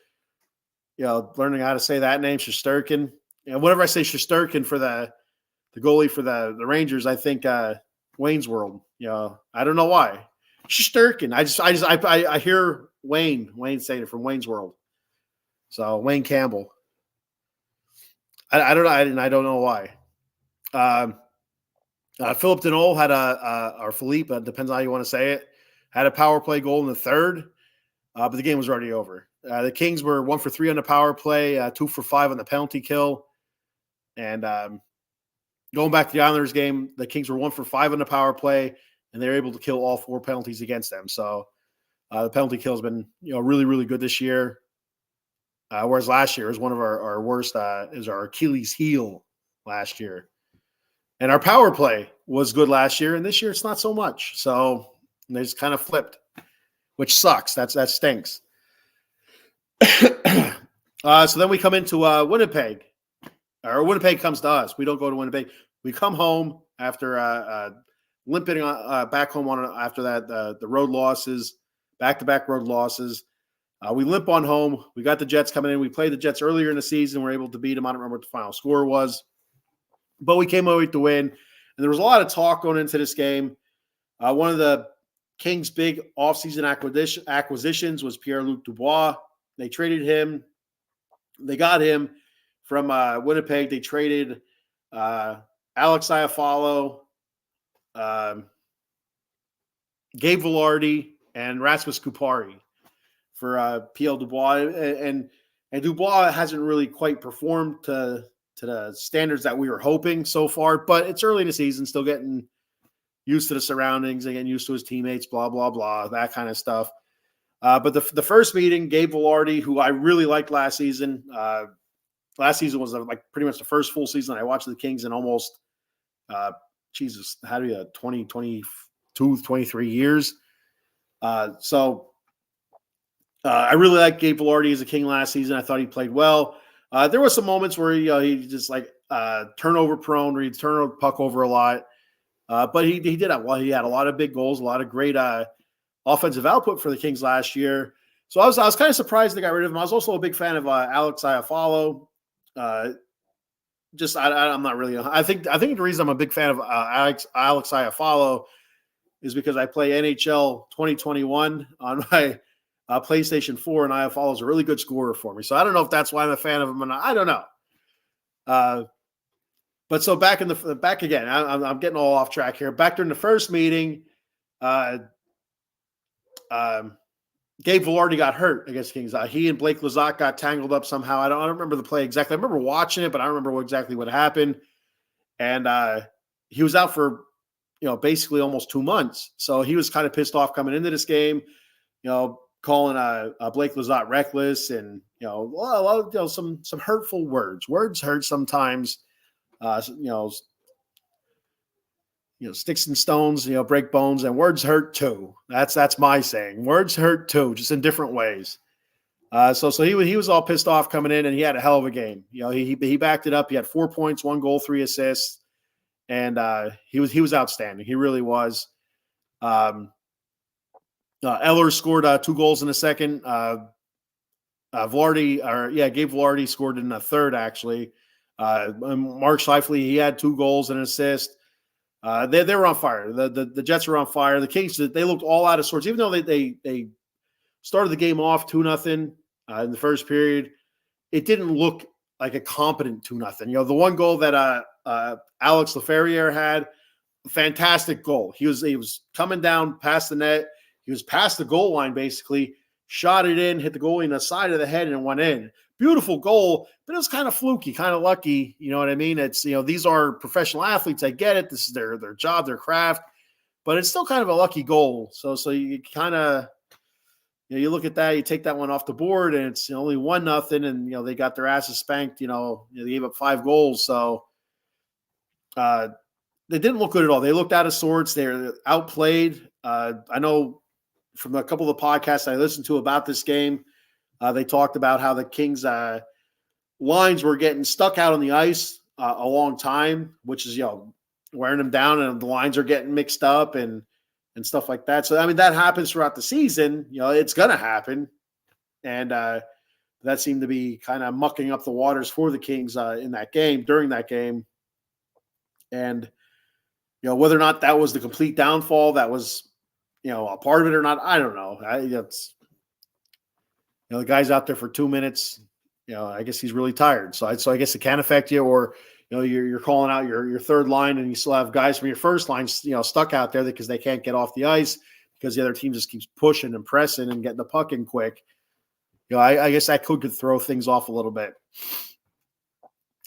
learning how to say that name, Shesterkin. Whenever I say Shesterkin for the goalie for the Rangers, I think Wayne's World. I don't know why. Shesterkin. I hear Wayne saying it from Wayne's World. So Wayne Campbell. I don't know. I don't know why. Philip Deneau had or Philippe, depends on how you want to say it, had a power play goal in the third, but the game was already over. The Kings were 1 for 3 on the power play, 2 for 5 on the penalty kill. And going back to the Islanders game, the Kings were 1 for 5 on the power play, and they were able to kill all 4 penalties against them. So the penalty kill has been, really, really good this year. Whereas last year was one of our worst, is our Achilles heel last year. And our power play was good last year, and this year it's not so much. So they just kind of flipped, which sucks. That stinks. So then we come into Winnipeg. Or Winnipeg comes to us. We don't go to Winnipeg. We come home after limping back home after that the road losses, back-to-back road losses. We limp on home. We got the Jets coming in. We played the Jets earlier in the season. We were able to beat them. I don't remember what the final score was. But we came away to win. And there was a lot of talk going into this game. One of the Kings' big offseason acquisitions was Pierre-Luc Dubois. They traded him. They got him from Winnipeg. They traded Alex Iafallo, Gabe Vilardi, and Rasmus Kupari for Pierre Dubois. And Dubois hasn't really quite performed to the standards that we were hoping so far, but it's early in the season, still getting used to the surroundings and getting used to his teammates, blah, blah, blah, that kind of stuff. But the first meeting, Gabe Vilardi, who I really liked last season. Last season was pretty much the first full season I watched the Kings in almost, 20, 22, 23 years. So I really liked Gabe Vilardi as a King last season. I thought he played well. There were some moments where he just turnover prone, where he'd turn the puck over a lot. But he did that well. He had a lot of big goals, a lot of great offensive output for the Kings last year. So I was kind of surprised they got rid of him. I was also a big fan of Alex Iafallo. I'm not really. I think the reason I'm a big fan of Alex Iafallo is because I play NHL 2021 on my PlayStation 4, and I follows a really good scorer for me. So I don't know if that's why I'm a fan of him or not. I don't know. But so back again, I'm getting all off track here. Back during the first meeting, Gabe Velarde got hurt against Kings. He and Blake Lizotte got tangled up somehow. I don't remember the play exactly. I remember watching it, but I don't remember exactly what happened. And he was out for, basically almost 2 months. So he was kind of pissed off coming into this game, calling Blake Lizotte reckless and, some hurtful words. Words hurt sometimes. Sticks and stones, break bones, and words hurt too. That's my saying. Words hurt too, just in different ways. So he was all pissed off coming in, and he had a hell of a game. He backed it up. He had 4 points, 1 goal, 3 assists, and he was outstanding. He really was. Eller scored 2 goals in the second. Gabe Velarde scored in the third actually. Mark Scheifele, he had 2 goals and an assist. They were on fire. The Jets were on fire. The Kings, they looked all out of sorts, even though they started the game off 2-0 in the first period. It didn't look like a competent 2-0. The one goal that Alex Laferriere had, fantastic goal. He was coming down past the net. He was past the goal line basically, shot it in, hit the goalie in the side of the head, and it went in. Beautiful goal, but it was kind of fluky, kind of lucky. You know what I mean? It's, these are professional athletes. I get it. This is their job, their craft, but it's still kind of a lucky goal. So you kind of, you look at that, you take that one off the board, and it's only 1-0, and they got their asses spanked. They gave up 5 goals, so they didn't look good at all. They looked out of sorts. They were outplayed. I know from a couple of the podcasts I listened to about this game, they talked about how the Kings lines were getting stuck out on the ice a long time, which is wearing them down, and the lines are getting mixed up and stuff like that. So, I mean, that happens throughout the season. It's going to happen. And that seemed to be kind of mucking up the waters for the Kings during that game. And, whether or not that was the complete downfall, that was, a part of it or not, I don't know. The guy's out there for 2 minutes. I guess he's really tired. So I guess it can affect you, or you're calling out your third line, and you still have guys from your first line, stuck out there because they can't get off the ice because the other team just keeps pushing and pressing and getting the puck in quick. I guess that could throw things off a little bit.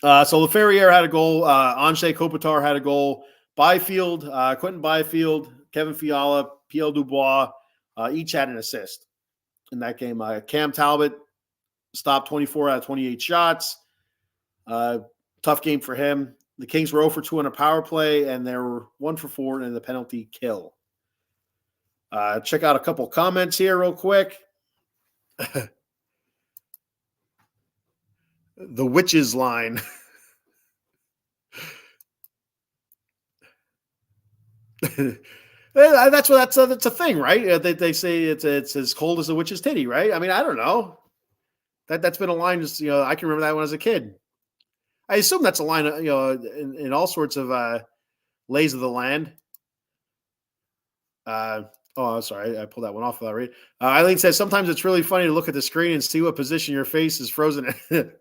So Laferriere had a goal. Anze Kopitar had a goal. Quentin Byfield, Kevin Fiala, P.L. Dubois, each had an assist in that game. Cam Talbot stopped 24 out of 28 shots. Tough game for him. The Kings were 0 for 2 on a power play, and they were 1 for 4 in the penalty kill. Check out a couple comments here real quick. The witches line. That's a thing, right? They say it's as cold as a witch's titty, right? I mean, I don't know. That's been a line. Just, I can remember that when I was a kid. I assume that's a line, in all sorts of lays of the land. Sorry, I pulled that one off without reading. Eileen says sometimes it's really funny to look at the screen and see what position your face is frozen in.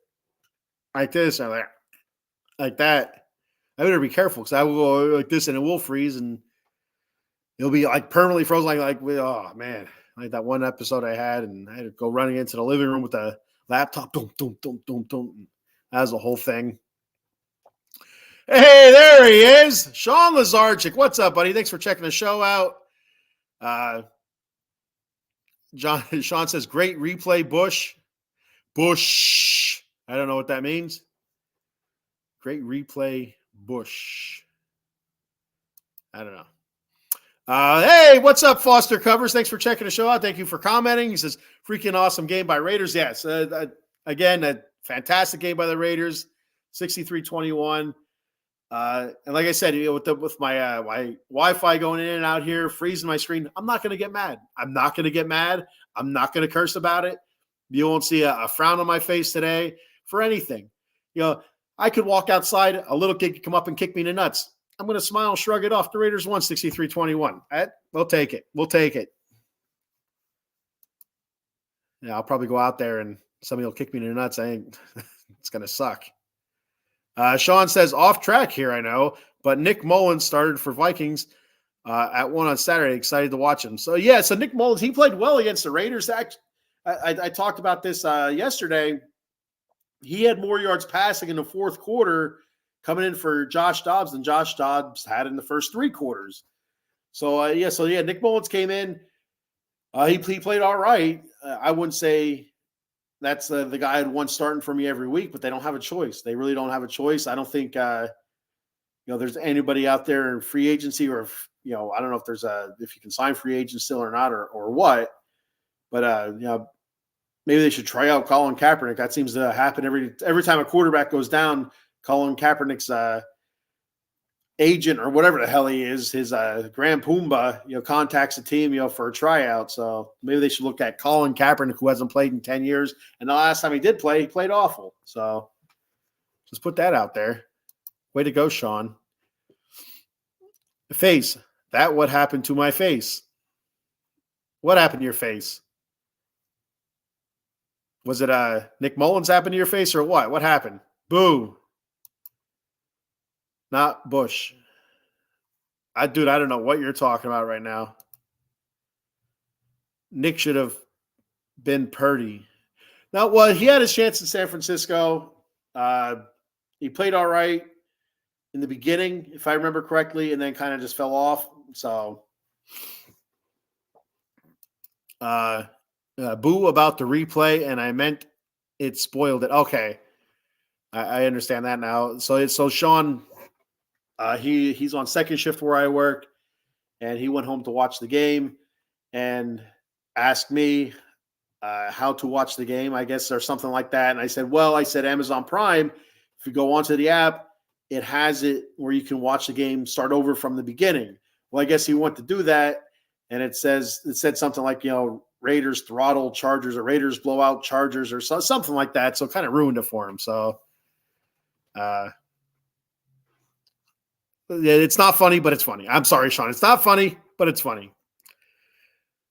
Like this or like that. I better be careful because I will go like this and it will freeze and it'll be like permanently frozen. Oh man, like that one episode I had, and I had to go running into the living room with the laptop. Dum, dum, dum, dum, dum. That was the whole thing. Hey, there he is, Sean Lazarchik. What's up, buddy? Thanks for checking the show out. Sean says, great replay, Bush. I don't know what that means. Great replay, Bush. I don't know. Hey, what's up, Foster Covers? Thanks for checking the show out. Thank you for commenting. He says, freaking awesome game by Raiders. Yes. Again, a fantastic game by the Raiders, 63-21. And like I said, with my my Wi-Fi going in and out here, freezing my screen, I'm not going to get mad. I'm not going to curse about it. You won't see a frown on my face today for anything. I could walk outside, a little kid could come up and kick me in the nuts. I'm going to smile and shrug it off. The Raiders won 63-21. We'll take it. We'll take it. Yeah, I'll probably go out there and somebody will kick me in the nuts. It's going to suck. Sean says, off track here, I know, but Nick Mullins started for Vikings at 1 on Saturday. Excited to watch him. So, yeah, so Nick Mullins, he played well against the Raiders. I talked about this yesterday. He had more yards passing in the fourth quarter coming in for Josh Dobbs than Josh Dobbs had in the first 3 quarters. So, Nick Mullins came in. He played all right. I wouldn't say that's the guy I'd want starting for me every week, but they don't have a choice. They really don't have a choice. I don't think there's anybody out there in free agency, or I don't know if you can sign free agents still or not, or what. But maybe they should try out Colin Kaepernick. That seems to happen every time a quarterback goes down. Colin Kaepernick's agent or whatever the hell he is, his Grand Pumbaa, contacts the team, for a tryout. So maybe they should look at Colin Kaepernick, who hasn't played in 10 years. And the last time he did play, he played awful. So just put that out there. Way to go, Sean. Face. That what happened to my face. What happened to your face? Was it Nick Mullins happened to your face or what? What happened? Boo. Not Bush. I don't know what you're talking about right now. Nick should have been Purdy. Now, well, he had his chance in San Francisco. He played all right in the beginning, if I remember correctly, and then kind of just fell off. So, boo about the replay, and I meant it spoiled it. Okay, I understand that now. So Sean. He's on second shift where I work, and he went home to watch the game and asked me how to watch the game, I guess, or something like that. And I said, Amazon Prime, if you go onto the app, it has it where you can watch the game, start over from the beginning. Well, I guess he wanted to do that, and it said something like, Raiders throttle Chargers or Raiders blowout Chargers or something like that. So it kind of ruined it for him. So, yeah, it's not funny, but it's funny. I'm sorry, Sean. It's not funny, but it's funny.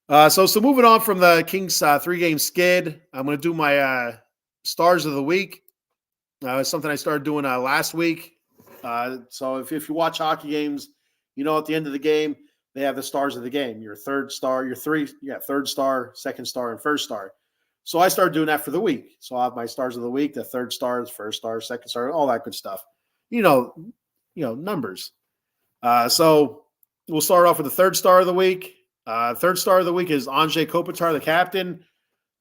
So moving on from the Kings 3-game skid, I'm going to do my stars of the week. It's something I started doing last week. So if you watch hockey games, at the end of the game, they have the stars of the game. Your third star, third star, second star, and first star. So I started doing that for the week. So I have my stars of the week, the third star, the first star, second star, all that good stuff. Numbers. So we'll start off with the third star of the week. Third star of the week is Anze Kopitar, the captain.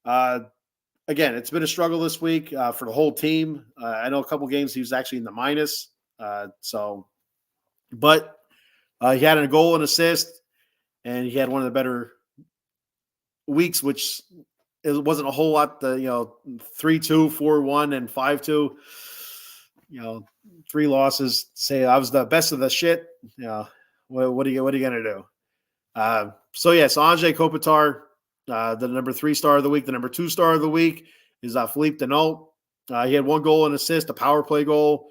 Again, it's been a struggle this week for the whole team. I know a couple games he was actually in the minus. But he had a goal and assist, and he had one of the better weeks, which it wasn't a whole lot. 3-2, 4-1, and 5-2. 3 losses. Say I was the best of the shit. What are you gonna do? So Anze Kopitar, the number 3 star of the week. The number 2 star of the week is Philippe Denault. He had 1 goal and assist, a power play goal.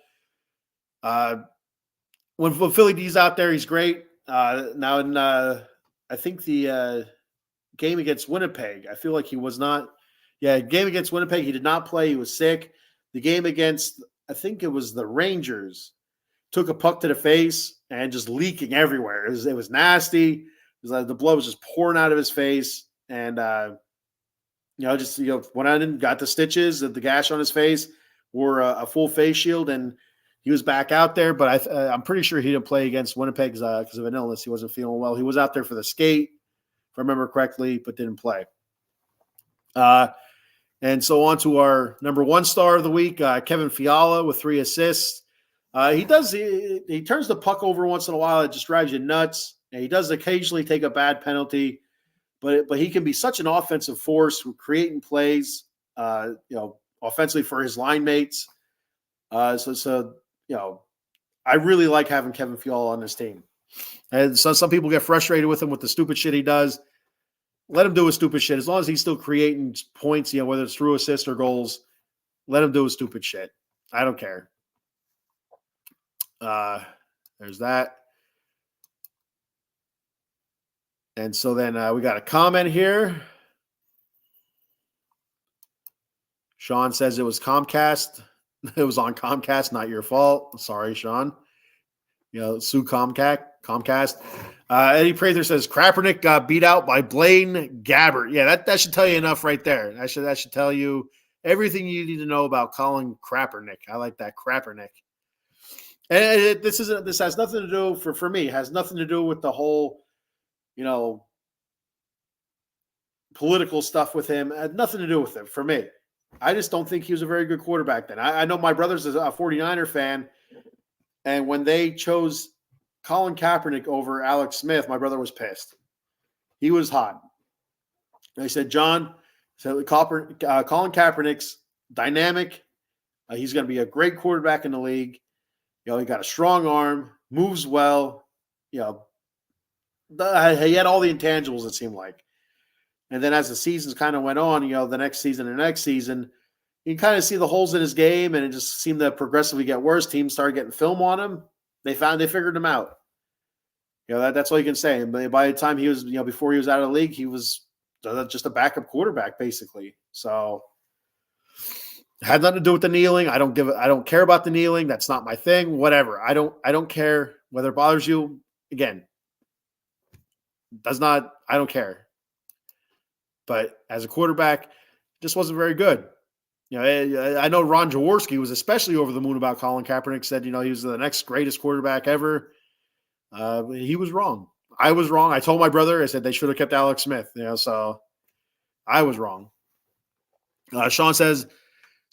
When Philly D's out there, he's great. Now in I think the game against Winnipeg, I feel like he was not. Yeah, game against Winnipeg, he did not play. He was sick. The game against, I think it was the Rangers, took a puck to the face and just leaking everywhere. It was nasty. It was like the blood was just pouring out of his face. And, went out and got the stitches, the gash on his face, wore a full face shield, and he was back out there. But I'm pretty sure he didn't play against Winnipeg because of an illness. He wasn't feeling well. He was out there for the skate, if I remember correctly, but didn't play. And so on to our number 1 star of the week, Kevin Fiala with 3 assists. He turns the puck over once in a while. It just drives you nuts. And he does occasionally take a bad penalty, but he can be such an offensive force, creating plays, offensively for his line mates. I really like having Kevin Fiala on this team. And so some people get frustrated with him with the stupid shit he does. Let him do his stupid shit. As long as he's still creating points, whether it's through assists or goals, let him do his stupid shit. I don't care. There's that. And so then we got a comment here. Sean says it was Comcast. It was on Comcast, not your fault. Sorry, Sean. Sue Comcast. Eddie Prather says Kaepernick got beat out by Blaine Gabbert. Yeah, that should tell you enough right there. That should tell you everything you need to know about Colin Kaepernick. I like that, Kaepernick. And this has nothing to do for me. It has nothing to do with the whole, political stuff with him. It had nothing to do with it for me. I just don't think he was a very good quarterback then. I know my brother's a 49er fan, and when they chose Colin Kaepernick over Alex Smith, my brother was pissed. He was hot. They said, John, Colin Kaepernick's dynamic. He's going to be a great quarterback in the league. He got a strong arm, moves well. He had all the intangibles, it seemed like. And then as the seasons kind of went on, the next season, you can kind of see the holes in his game, and it just seemed to progressively get worse. Teams started getting film on him. They figured him out. That's all you can say. And by the time he was, before he was out of the league, he was just a backup quarterback, basically. So it had nothing to do with the kneeling. I don't care about the kneeling. That's not my thing. Whatever. I don't care whether it bothers you. Again, I don't care. But as a quarterback, just wasn't very good. I know Ron Jaworski was especially over the moon about Colin Kaepernick, said, he was the next greatest quarterback ever. He was wrong. I was wrong. I told my brother, I said they should have kept Alex Smith, so I was wrong. Sean said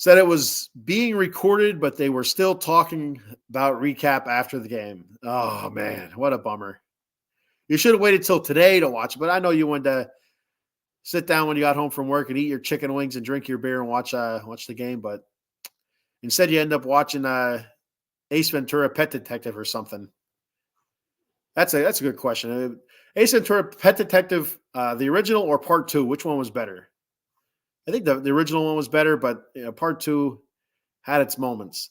it was being recorded, but they were still talking about recap after the game. Oh, man, what a bummer. You should have waited till today to watch it, but I know you wanted to sit down when you got home from work and eat your chicken wings and drink your beer and watch the game. But instead you end up watching Ace Ventura Pet Detective or something. That's a good question. Ace Ventura Pet Detective, the original or part 2, which one was better? I think the original one was better, but part 2 had its moments,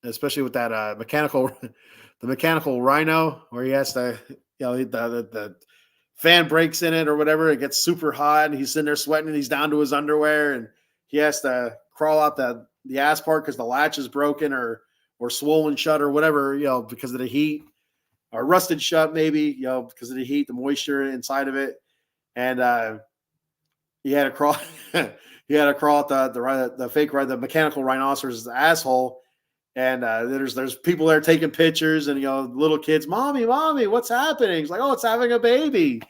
especially with that mechanical rhino where he has to, the fan breaks in it or whatever. It gets super hot and he's sitting there sweating and he's down to his underwear and he has to crawl out the ass part because the latch is broken or swollen shut or whatever, because of the heat, or rusted shut maybe, because of the heat, the moisture inside of it. And he had to crawl out the mechanical rhinoceros' asshole. And there's people there taking pictures and, little kids, mommy, what's happening? He's like, oh, it's having a baby.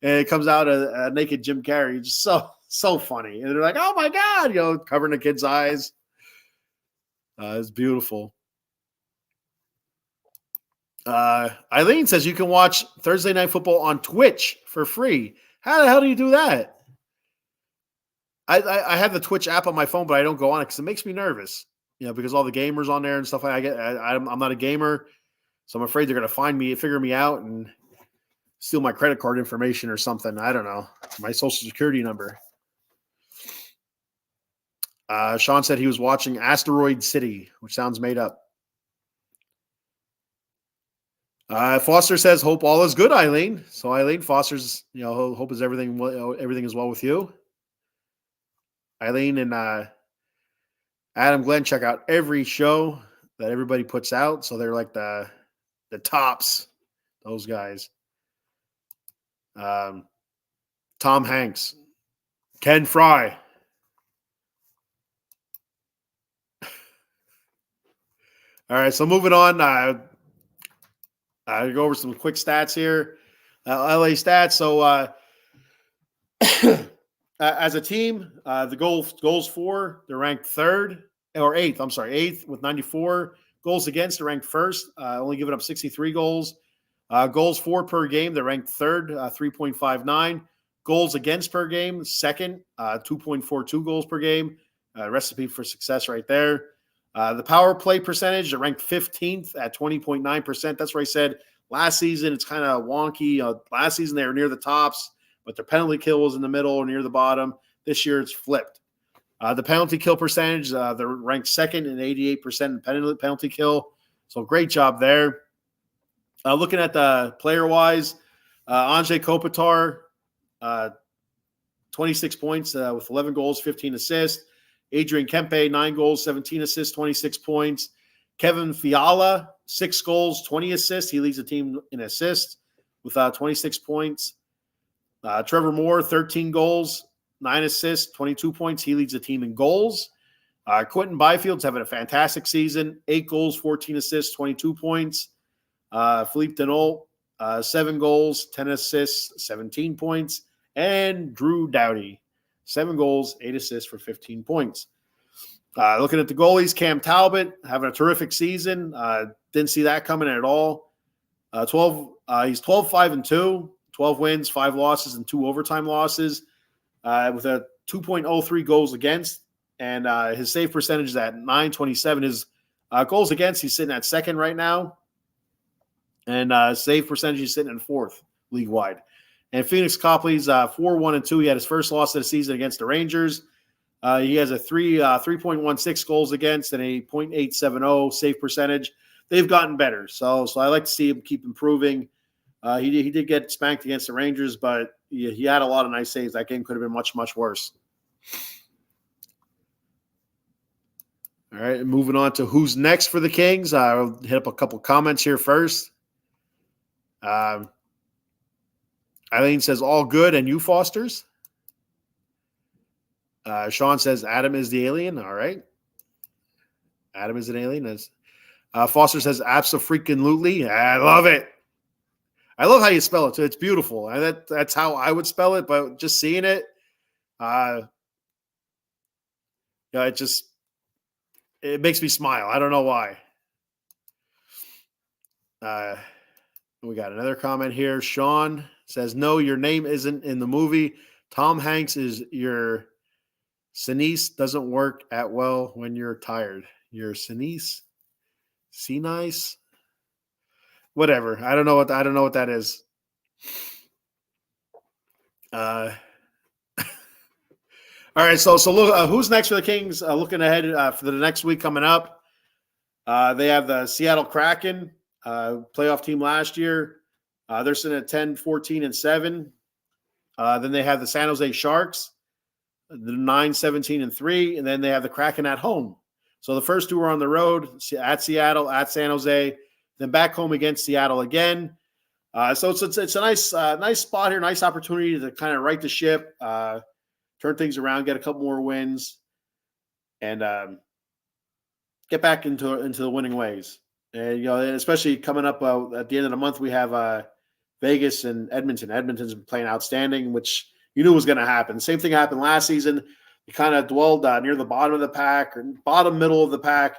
And it comes out a naked Jim Carrey. Just so funny. And they're like, oh my God, covering the kid's eyes. It's beautiful. Eileen says you can watch Thursday Night Football on Twitch for free. How the hell do you do that? I have the Twitch app on my phone, but I don't go on it because it makes me nervous. Because all the gamers on there and stuff. I'm not a gamer, so I'm afraid they're going to find me, figure me out, and steal my credit card information or something. I don't know. My social security number. Sean said he was watching Asteroid City, which sounds made up. Foster says, hope all is good, Eileen. So Eileen, Foster's, hope is everything is well with you. Eileen and Adam Glenn check out every show that everybody puts out. So they're like the tops, those guys. Tom Hanks, Ken Fry. All right, so moving on. I'll go over some quick stats here. LA stats. So as a team, the goals for, they're ranked eighth. I'm sorry, eighth with 94 goals against. They're ranked first, only giving up 63 goals. Goals for per game, they're ranked third, 3.59. Goals against per game, second, 2.42 goals per game. Recipe for success right there. The power play percentage, they're ranked 15th at 20.9%. That's where I said last season it's kind of wonky. Last season they were near the tops, but their penalty kill was in the middle or near the bottom. This year it's flipped. The penalty kill percentage, they're ranked second and 88% in penalty kill. So great job there. Looking at the player-wise, Anze Kopitar, 26 points with 11 goals, 15 assists. Adrian Kempe, 9 goals, 17 assists, 26 points. Kevin Fiala, 6 goals, 20 assists. He leads the team in assists with 26 points. Trevor Moore, 13 goals, 9 assists, 22 points. He leads the team in goals. Quentin Byfield's having a fantastic season, 8 goals, 14 assists, 22 points. Philippe Denault, 7 goals, 10 assists, 17 points. And Drew Doughty, 7 goals, 8 assists for 15 points. Looking at the goalies, Cam Talbot having a terrific season. Didn't see that coming at all. He's 12-5-2, 12 wins, 5 losses, and 2 overtime losses with a 2.03 goals against. And his save percentage is at .927. His goals against, he's sitting at second right now. And save percentage, he's sitting in fourth league-wide. And Phoenix Copley's 4-1-2. He had his first loss of the season against the Rangers. He has a 3.16 goals against and a .870 save percentage. They've gotten better, so I like to see him keep improving. He did get spanked against the Rangers, but he had a lot of nice saves. That game could have been much, much worse. All right, moving on to who's next for the Kings. I'll hit up a couple comments here first. Eileen says, all good, and you, Fosters? Sean says, Adam is the alien. All right. Adam is an alien. Foster says, abso-freaking-lutely. I love it. I love how you spell it, too. It's beautiful. That's how I would spell it, but just seeing it, it makes me smile. I don't know why. We got another comment here. Sean says, no, your name isn't in the movie. Tom Hanks is your Sinise. Doesn't work at well when you're tired. Your Sinise? Nice? Whatever. I don't know what that is. All right, so look, who's next for the Kings? Looking ahead for the next week coming up, they have the Seattle Kraken, playoff team last year. They're sitting at 10, 14, and 7. Then they have the San Jose Sharks, the 9, 17, and 3, and then they have the Kraken at home. So the first two are on the road, at Seattle, at San Jose, then back home against Seattle again. So it's a nice spot here, nice opportunity to kind of right the ship, turn things around, get a couple more wins, and get back into the winning ways. And especially coming up at the end of the month, we have Vegas and Edmonton. Edmonton's been playing outstanding, which you knew was going to happen. Same thing happened last season. You kind of dwelled near the bottom of the pack or bottom middle of the pack,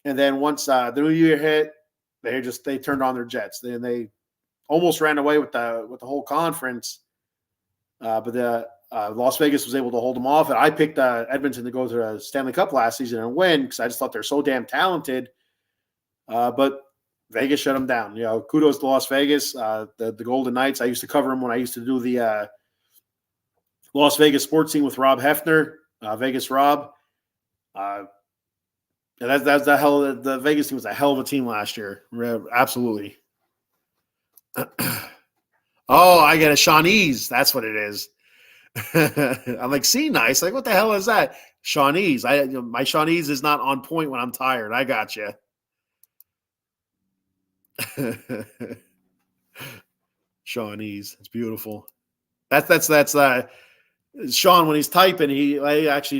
and then once the new year hit, they turned on their jets. They almost ran away with the whole conference, but the Las Vegas was able to hold them off. And I picked Edmonton to go to the Stanley Cup last season and win because I just thought they're so damn talented. But Vegas shut them down. Kudos to Las Vegas, the Golden Knights. I used to cover them when I used to do the Las Vegas sports team with Rob Hefner, Vegas Rob. And that's the hell. The Vegas team was a hell of a team last year. Absolutely. Oh, I get a Shawnees. That's what it is. I'm like, see, nice. Like, what the hell is that? Shawnees. My Shawnees is not on point when I'm tired. I got you. Shawnees. It's beautiful. That's Sean, when he's typing, he types,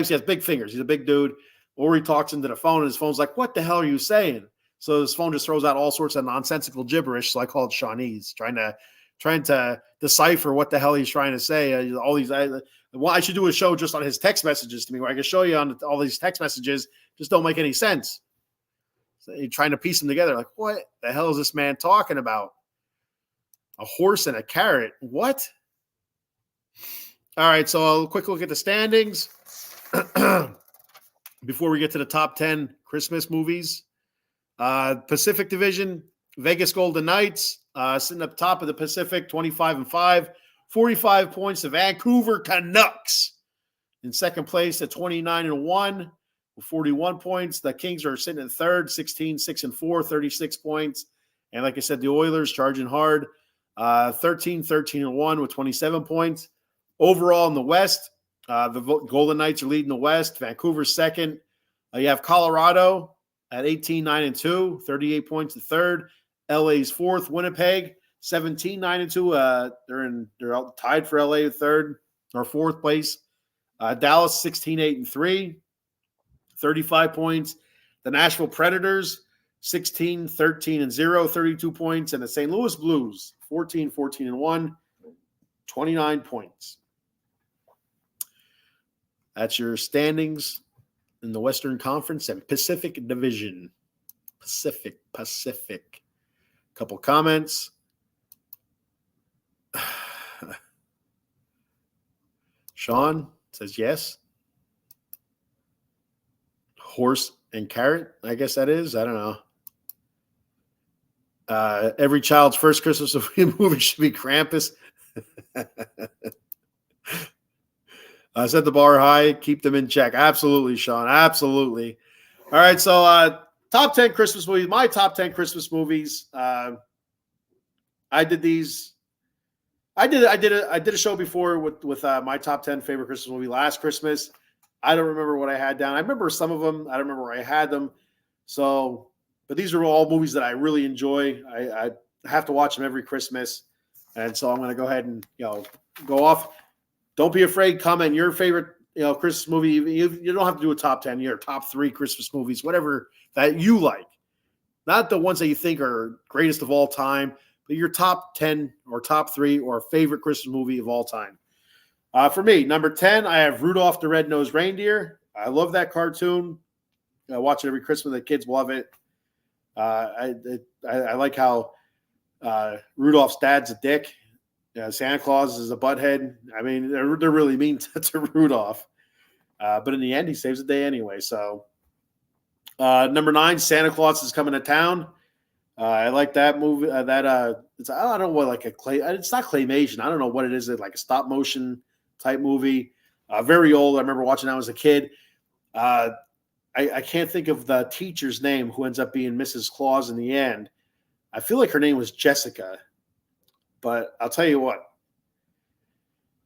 he has big fingers. He's a big dude. Or he talks into the phone, and his phone's like, what the hell are you saying? So his phone just throws out all sorts of nonsensical gibberish, so I call it Shawnees, trying to decipher what the hell he's trying to say. I should do a show just on his text messages to me, where I can show you on all these text messages just don't make any sense. So you're trying to piece them together, like, what the hell is this man talking about? A horse and a carrot. What? All right, so a quick look at the standings before we get to the top 10 Christmas movies. Pacific Division, Vegas Golden Knights sitting up top of the Pacific, 25-5, 45 points. The Vancouver Canucks in second place at 29-1, 41 points. The Kings are sitting in third, 16-6-4, 36 points. And like I said, the Oilers charging hard, 13-13-1 with 27 points. Overall in the West, the Golden Knights are leading the West. Vancouver's second. You have Colorado at 18-9-2, 38 points to third. LA's fourth. Winnipeg, 17-9-2. They're out tied for LA third or fourth place. Dallas, 16-8-3, 35 points. The Nashville Predators, 16-13-0, 32 points. And the St. Louis Blues, 14-14-1, 29 points. That's your standings in the Western Conference and Pacific Division. Pacific. Couple comments. Sean says yes. Horse and carrot, I guess that is. I don't know. Every child's first Christmas movie should be Krampus. Set the bar high, keep them in check. Absolutely, Sean. Absolutely. All right, so top 10 Christmas movies. My top 10 Christmas movies. I did these. I did a show before with my top 10 favorite Christmas movie last Christmas. I don't remember what I had down. I remember some of them. I don't remember where I had them. So, but these are all movies that I really enjoy. I have to watch them every Christmas, and so I'm going to go ahead and go off. Don't be afraid. Comment your favorite Christmas movie. You don't have to do a top 10. Your top 3 Christmas movies, whatever that you like. Not the ones that you think are greatest of all time, but your top 10 or top 3 or favorite Christmas movie of all time. For me, number 10, I have Rudolph the Red-Nosed Reindeer. I love that cartoon. I watch it every Christmas. The kids love it. I like how Rudolph's dad's a dick. Santa Claus is a butthead. I mean, they're really mean to Rudolph. But in the end, he saves the day anyway. So, number 9, Santa Claus is Coming to Town. I like that movie. It's I don't know what it's not claymation. I don't know what it is. It's like a stop motion type movie. Very old. I remember watching that as a kid. I can't think of the teacher's name who ends up being Mrs. Claus in the end. I feel like her name was Jessica. But I'll tell you what,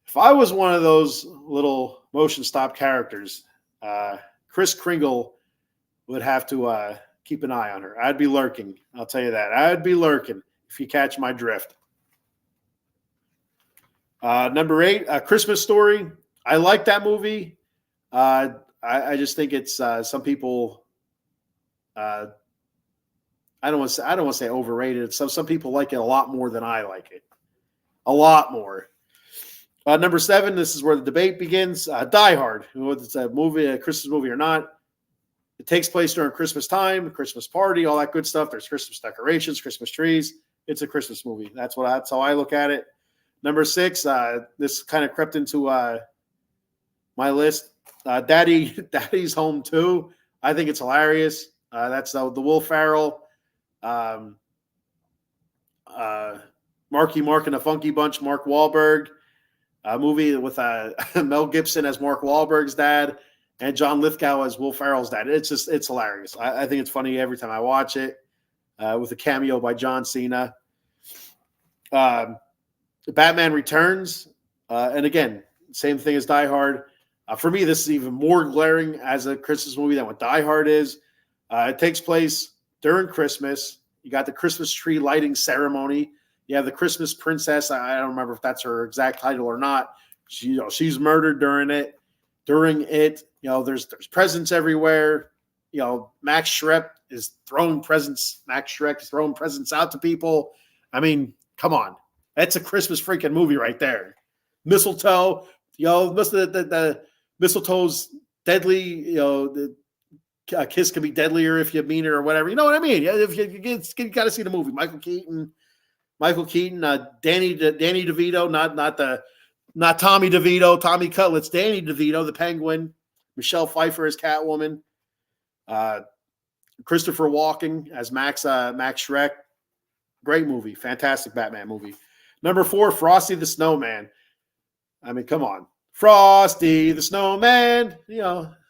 if I was one of those little motion stop characters, Kris Kringle would have to keep an eye on her. I'd be lurking. I'll tell you that. I'd be lurking if you catch my drift. Number 8, A Christmas Story. I like that movie. I just think it's some people. I don't want to say overrated. Some people like it a lot more than I like it. A lot more. Number 7, this is where the debate begins. Die Hard. Whether it's a movie, a Christmas movie or not. It takes place during Christmas time, Christmas party, all that good stuff. There's Christmas decorations, Christmas trees. It's a Christmas movie. That's how I look at it. Number 6, this kind of crept into my list. Daddy's Home 2. I think it's hilarious. That's the Will Ferrell. Marky Mark and the Funky Bunch, Mark Wahlberg, a movie with Mel Gibson as Mark Wahlberg's dad and John Lithgow as Will Ferrell's dad. It's hilarious. I think it's funny every time I watch it, with a cameo by John Cena. Batman Returns, and again, same thing as Die Hard. For me, this is even more glaring as a Christmas movie than what Die Hard is. It takes place during Christmas. You got the Christmas tree lighting ceremony. You have the Christmas princess. I don't remember if that's her exact title or not. She's murdered during it. There's presents everywhere. Max Shrek is throwing presents. Max Shrek is throwing presents out to people. I mean, come on. That's a Christmas freaking movie right there. Mistletoe. The mistletoe's deadly. A kiss can be deadlier if you mean it or whatever. You know what I mean? If you got to see the movie. Michael Keaton, Danny DeVito, not Tommy DeVito, Tommy Cutlets, Danny DeVito, the Penguin, Michelle Pfeiffer as Catwoman, Christopher Walken as Max Shrek. Great movie, fantastic Batman movie. Number 4, Frosty the Snowman. I mean, come on, Frosty the Snowman.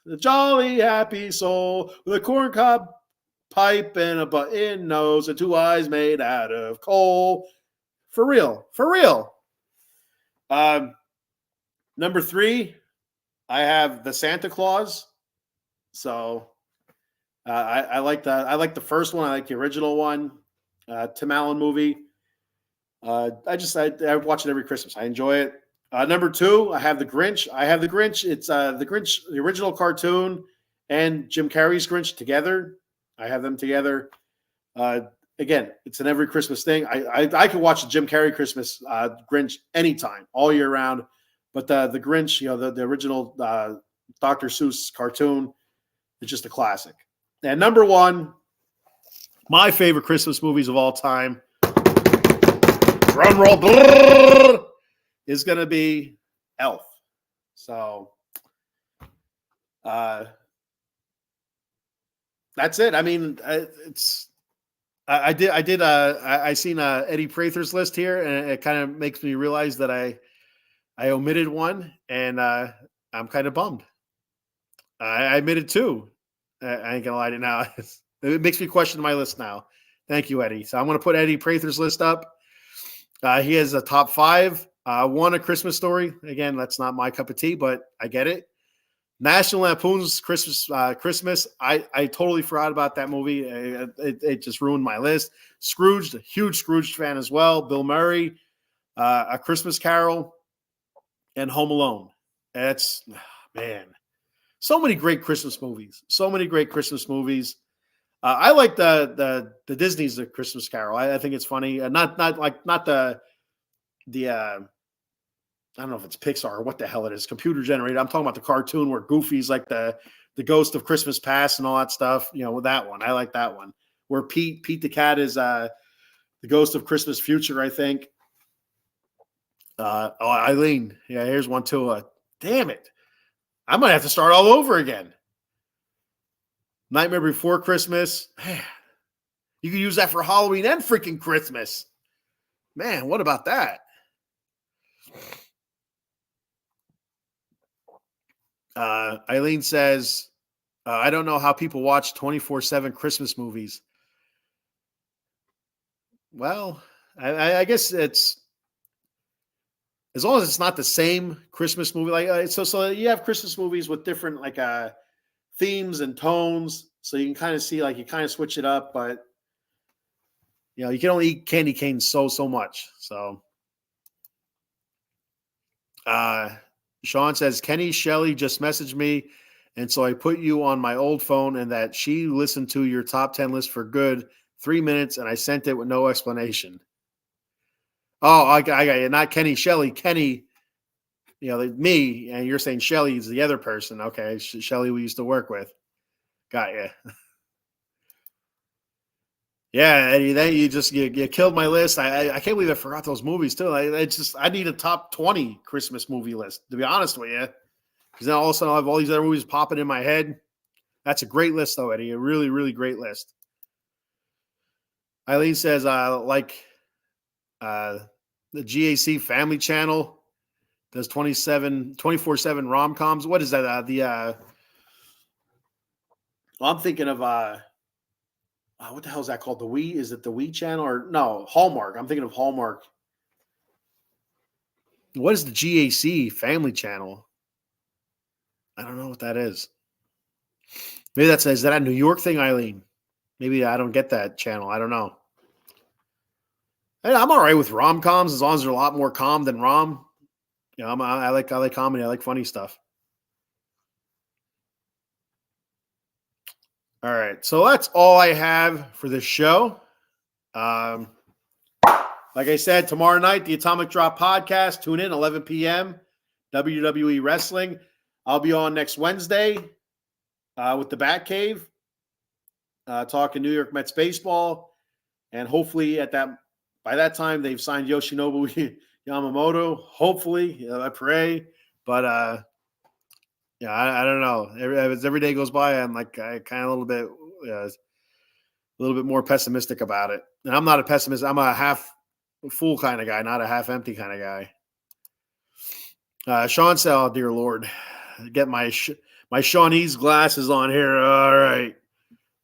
The jolly happy soul with a corncob pipe and a button nose and 2 eyes made out of coal. For real. For real. Number 3, I have the Santa Claus. So I like that. I like the first one. I like the original one. Tim Allen movie. I watch it every Christmas. I enjoy it. Number 2, I have the Grinch. It's the Grinch, the original cartoon, and Jim Carrey's Grinch together. I have them together. Again, it's an every Christmas thing. I can watch the Jim Carrey Christmas Grinch anytime, all year round. But the Grinch, the original Dr. Seuss cartoon, is just a classic. And number 1, my favorite Christmas movies of all time, drum roll, is going to be Elf. So that's it. I mean, I seen Eddie Prather's list here, and it kind of makes me realize that I omitted one, and I'm kind of bummed. I admitted 2. I ain't gonna lie to you now. It makes me question my list now. Thank you, Eddie. So I'm going to put Eddie Prather's list up. He has a top 5. 1, A Christmas Story. Again, that's not my cup of tea, but I get it. National Lampoon's Christmas. I totally forgot about that movie. It just ruined my list. Scrooged, a huge Scrooge fan as well. Bill Murray, A Christmas Carol, and Home Alone. That's, man, so many great Christmas movies. I like the Disney's A Christmas Carol. I think it's funny. Not the I don't know if it's Pixar or what the hell it is, computer generated. I'm talking about the cartoon where Goofy's like the ghost of Christmas past and all that stuff. With that one, I like that one. Where Pete the cat is the ghost of Christmas future, I think. Eileen, yeah, here's one too. Damn it, I might have to start all over again. Nightmare Before Christmas. Man, you can use that for Halloween and freaking Christmas. Man, what about that? Eileen says, I don't know how people watch 24/7 Christmas movies. Well, I guess it's as long as it's not the same Christmas movie. Like so you have Christmas movies with different themes and tones, so you can kind of see you kind of switch it up, but you can only eat candy canes so much. So Sean says, Kenny Shelley just messaged me, and so I put you on my old phone, and that she listened to your top 10 list for good 3 minutes, and I sent it with no explanation. Oh, I got you. Not Kenny Shelley. Kenny, me, and you're saying Shelley is the other person. Okay, Shelley we used to work with. Got you. Yeah, Eddie, then you killed my list. I can't believe I forgot those movies too. I need a top 20 Christmas movie list, to be honest with you, because then all of a sudden I'll have all these other movies popping in my head. That's a great list, though, Eddie. A really, really great list. Eileen says, the GAC Family Channel does 24/7 rom-coms. What is that? I'm thinking of what the hell is that called? The Wii? Is it the Wii channel or no? Hallmark. I'm thinking of Hallmark. What is the GAC Family Channel? I don't know what that is. Maybe is that a New York thing, Eileen? Maybe I don't get that channel. I don't know. I'm all right with rom-coms as long as they're a lot more calm than rom. I like comedy. I like funny stuff. All right, so that's all I have for this show. Like I said, tomorrow night, the Atomic Drop podcast. Tune in, 11 p.m., WWE Wrestling. I'll be on next Wednesday with the Bat Cave, talking New York Mets baseball. And hopefully by that time, they've signed Yoshinobu Yamamoto. Hopefully, I pray. But I don't know. As every day goes by, I'm kind of a little bit more pessimistic about it. And I'm not a pessimist. I'm a half full kind of guy, not a half empty kind of guy. Sean said, "Oh dear Lord, get my Shawnee's glasses on here." All right.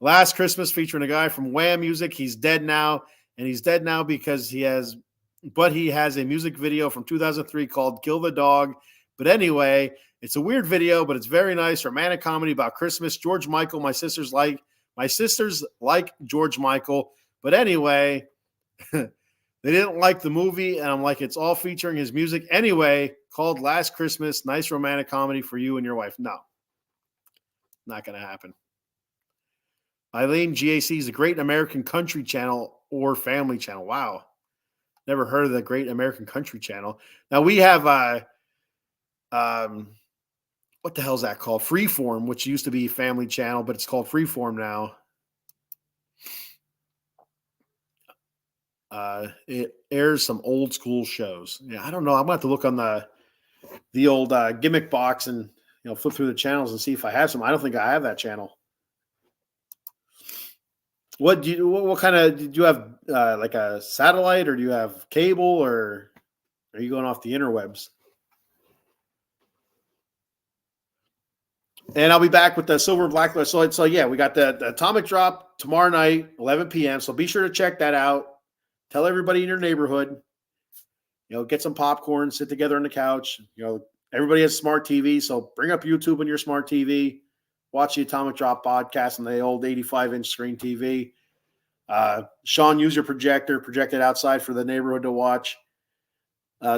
Last Christmas featuring a guy from Wham Music. He's dead now, and he's dead now because he has a music video from 2003 called Kill the Dog. But anyway, it's a weird video, but it's very nice. Romantic comedy about Christmas. George Michael, my sisters like George Michael. But anyway, they didn't like the movie, and I'm like, it's all featuring his music. Anyway, called Last Christmas, nice romantic comedy for you and your wife. No, not going to happen. Eileen, GAC is a Great American Country Channel or Family Channel. Wow. Never heard of the Great American Country Channel. Now we have, what the hell is that called? Freeform, which used to be Family Channel, but it's called Freeform now. It airs some old school shows. Yeah, I don't know. I'm gonna have to look on the old gimmick box and flip through the channels and see if I have some. I don't think I have that channel. What kind of do you have? Like a satellite, or do you have cable, or are you going off the interwebs? And I'll be back with the Silver and Black. So yeah, we got the Atomic Drop tomorrow night, 11 p.m. So be sure to check that out. Tell everybody in your neighborhood. Get some popcorn, sit together on the couch. Everybody has smart TV, so bring up YouTube on your smart TV. Watch the Atomic Drop podcast on the old 85-inch screen TV. Sean, use your projector. Project it outside for the neighborhood to watch.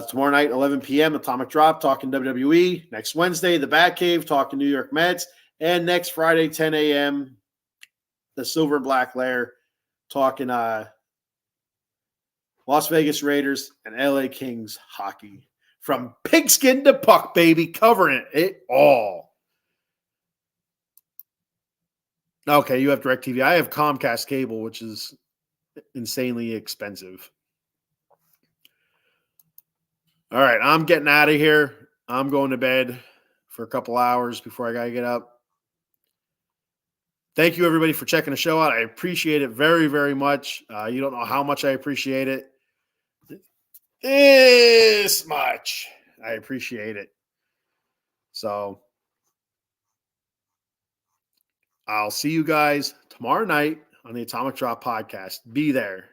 Tomorrow night, 11 p.m., Atomic Drop, talking WWE. Next Wednesday, the Batcave, talking New York Mets. And next Friday, 10 a.m., the Silver and Black Lair, talking Las Vegas Raiders and LA Kings hockey. From pigskin to puck, baby, covering it all. Okay, you have DirecTV. I have Comcast cable, which is insanely expensive. All right, I'm getting out of here. I'm going to bed for a couple hours before I got to get up. Thank you, everybody, for checking the show out. I appreciate it very, very much. You don't know how much I appreciate it. This much. I appreciate it. So I'll see you guys tomorrow night on the Atomic Drop podcast. Be there.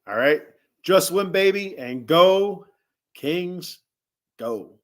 All right. Just win, baby, and go Kings, go.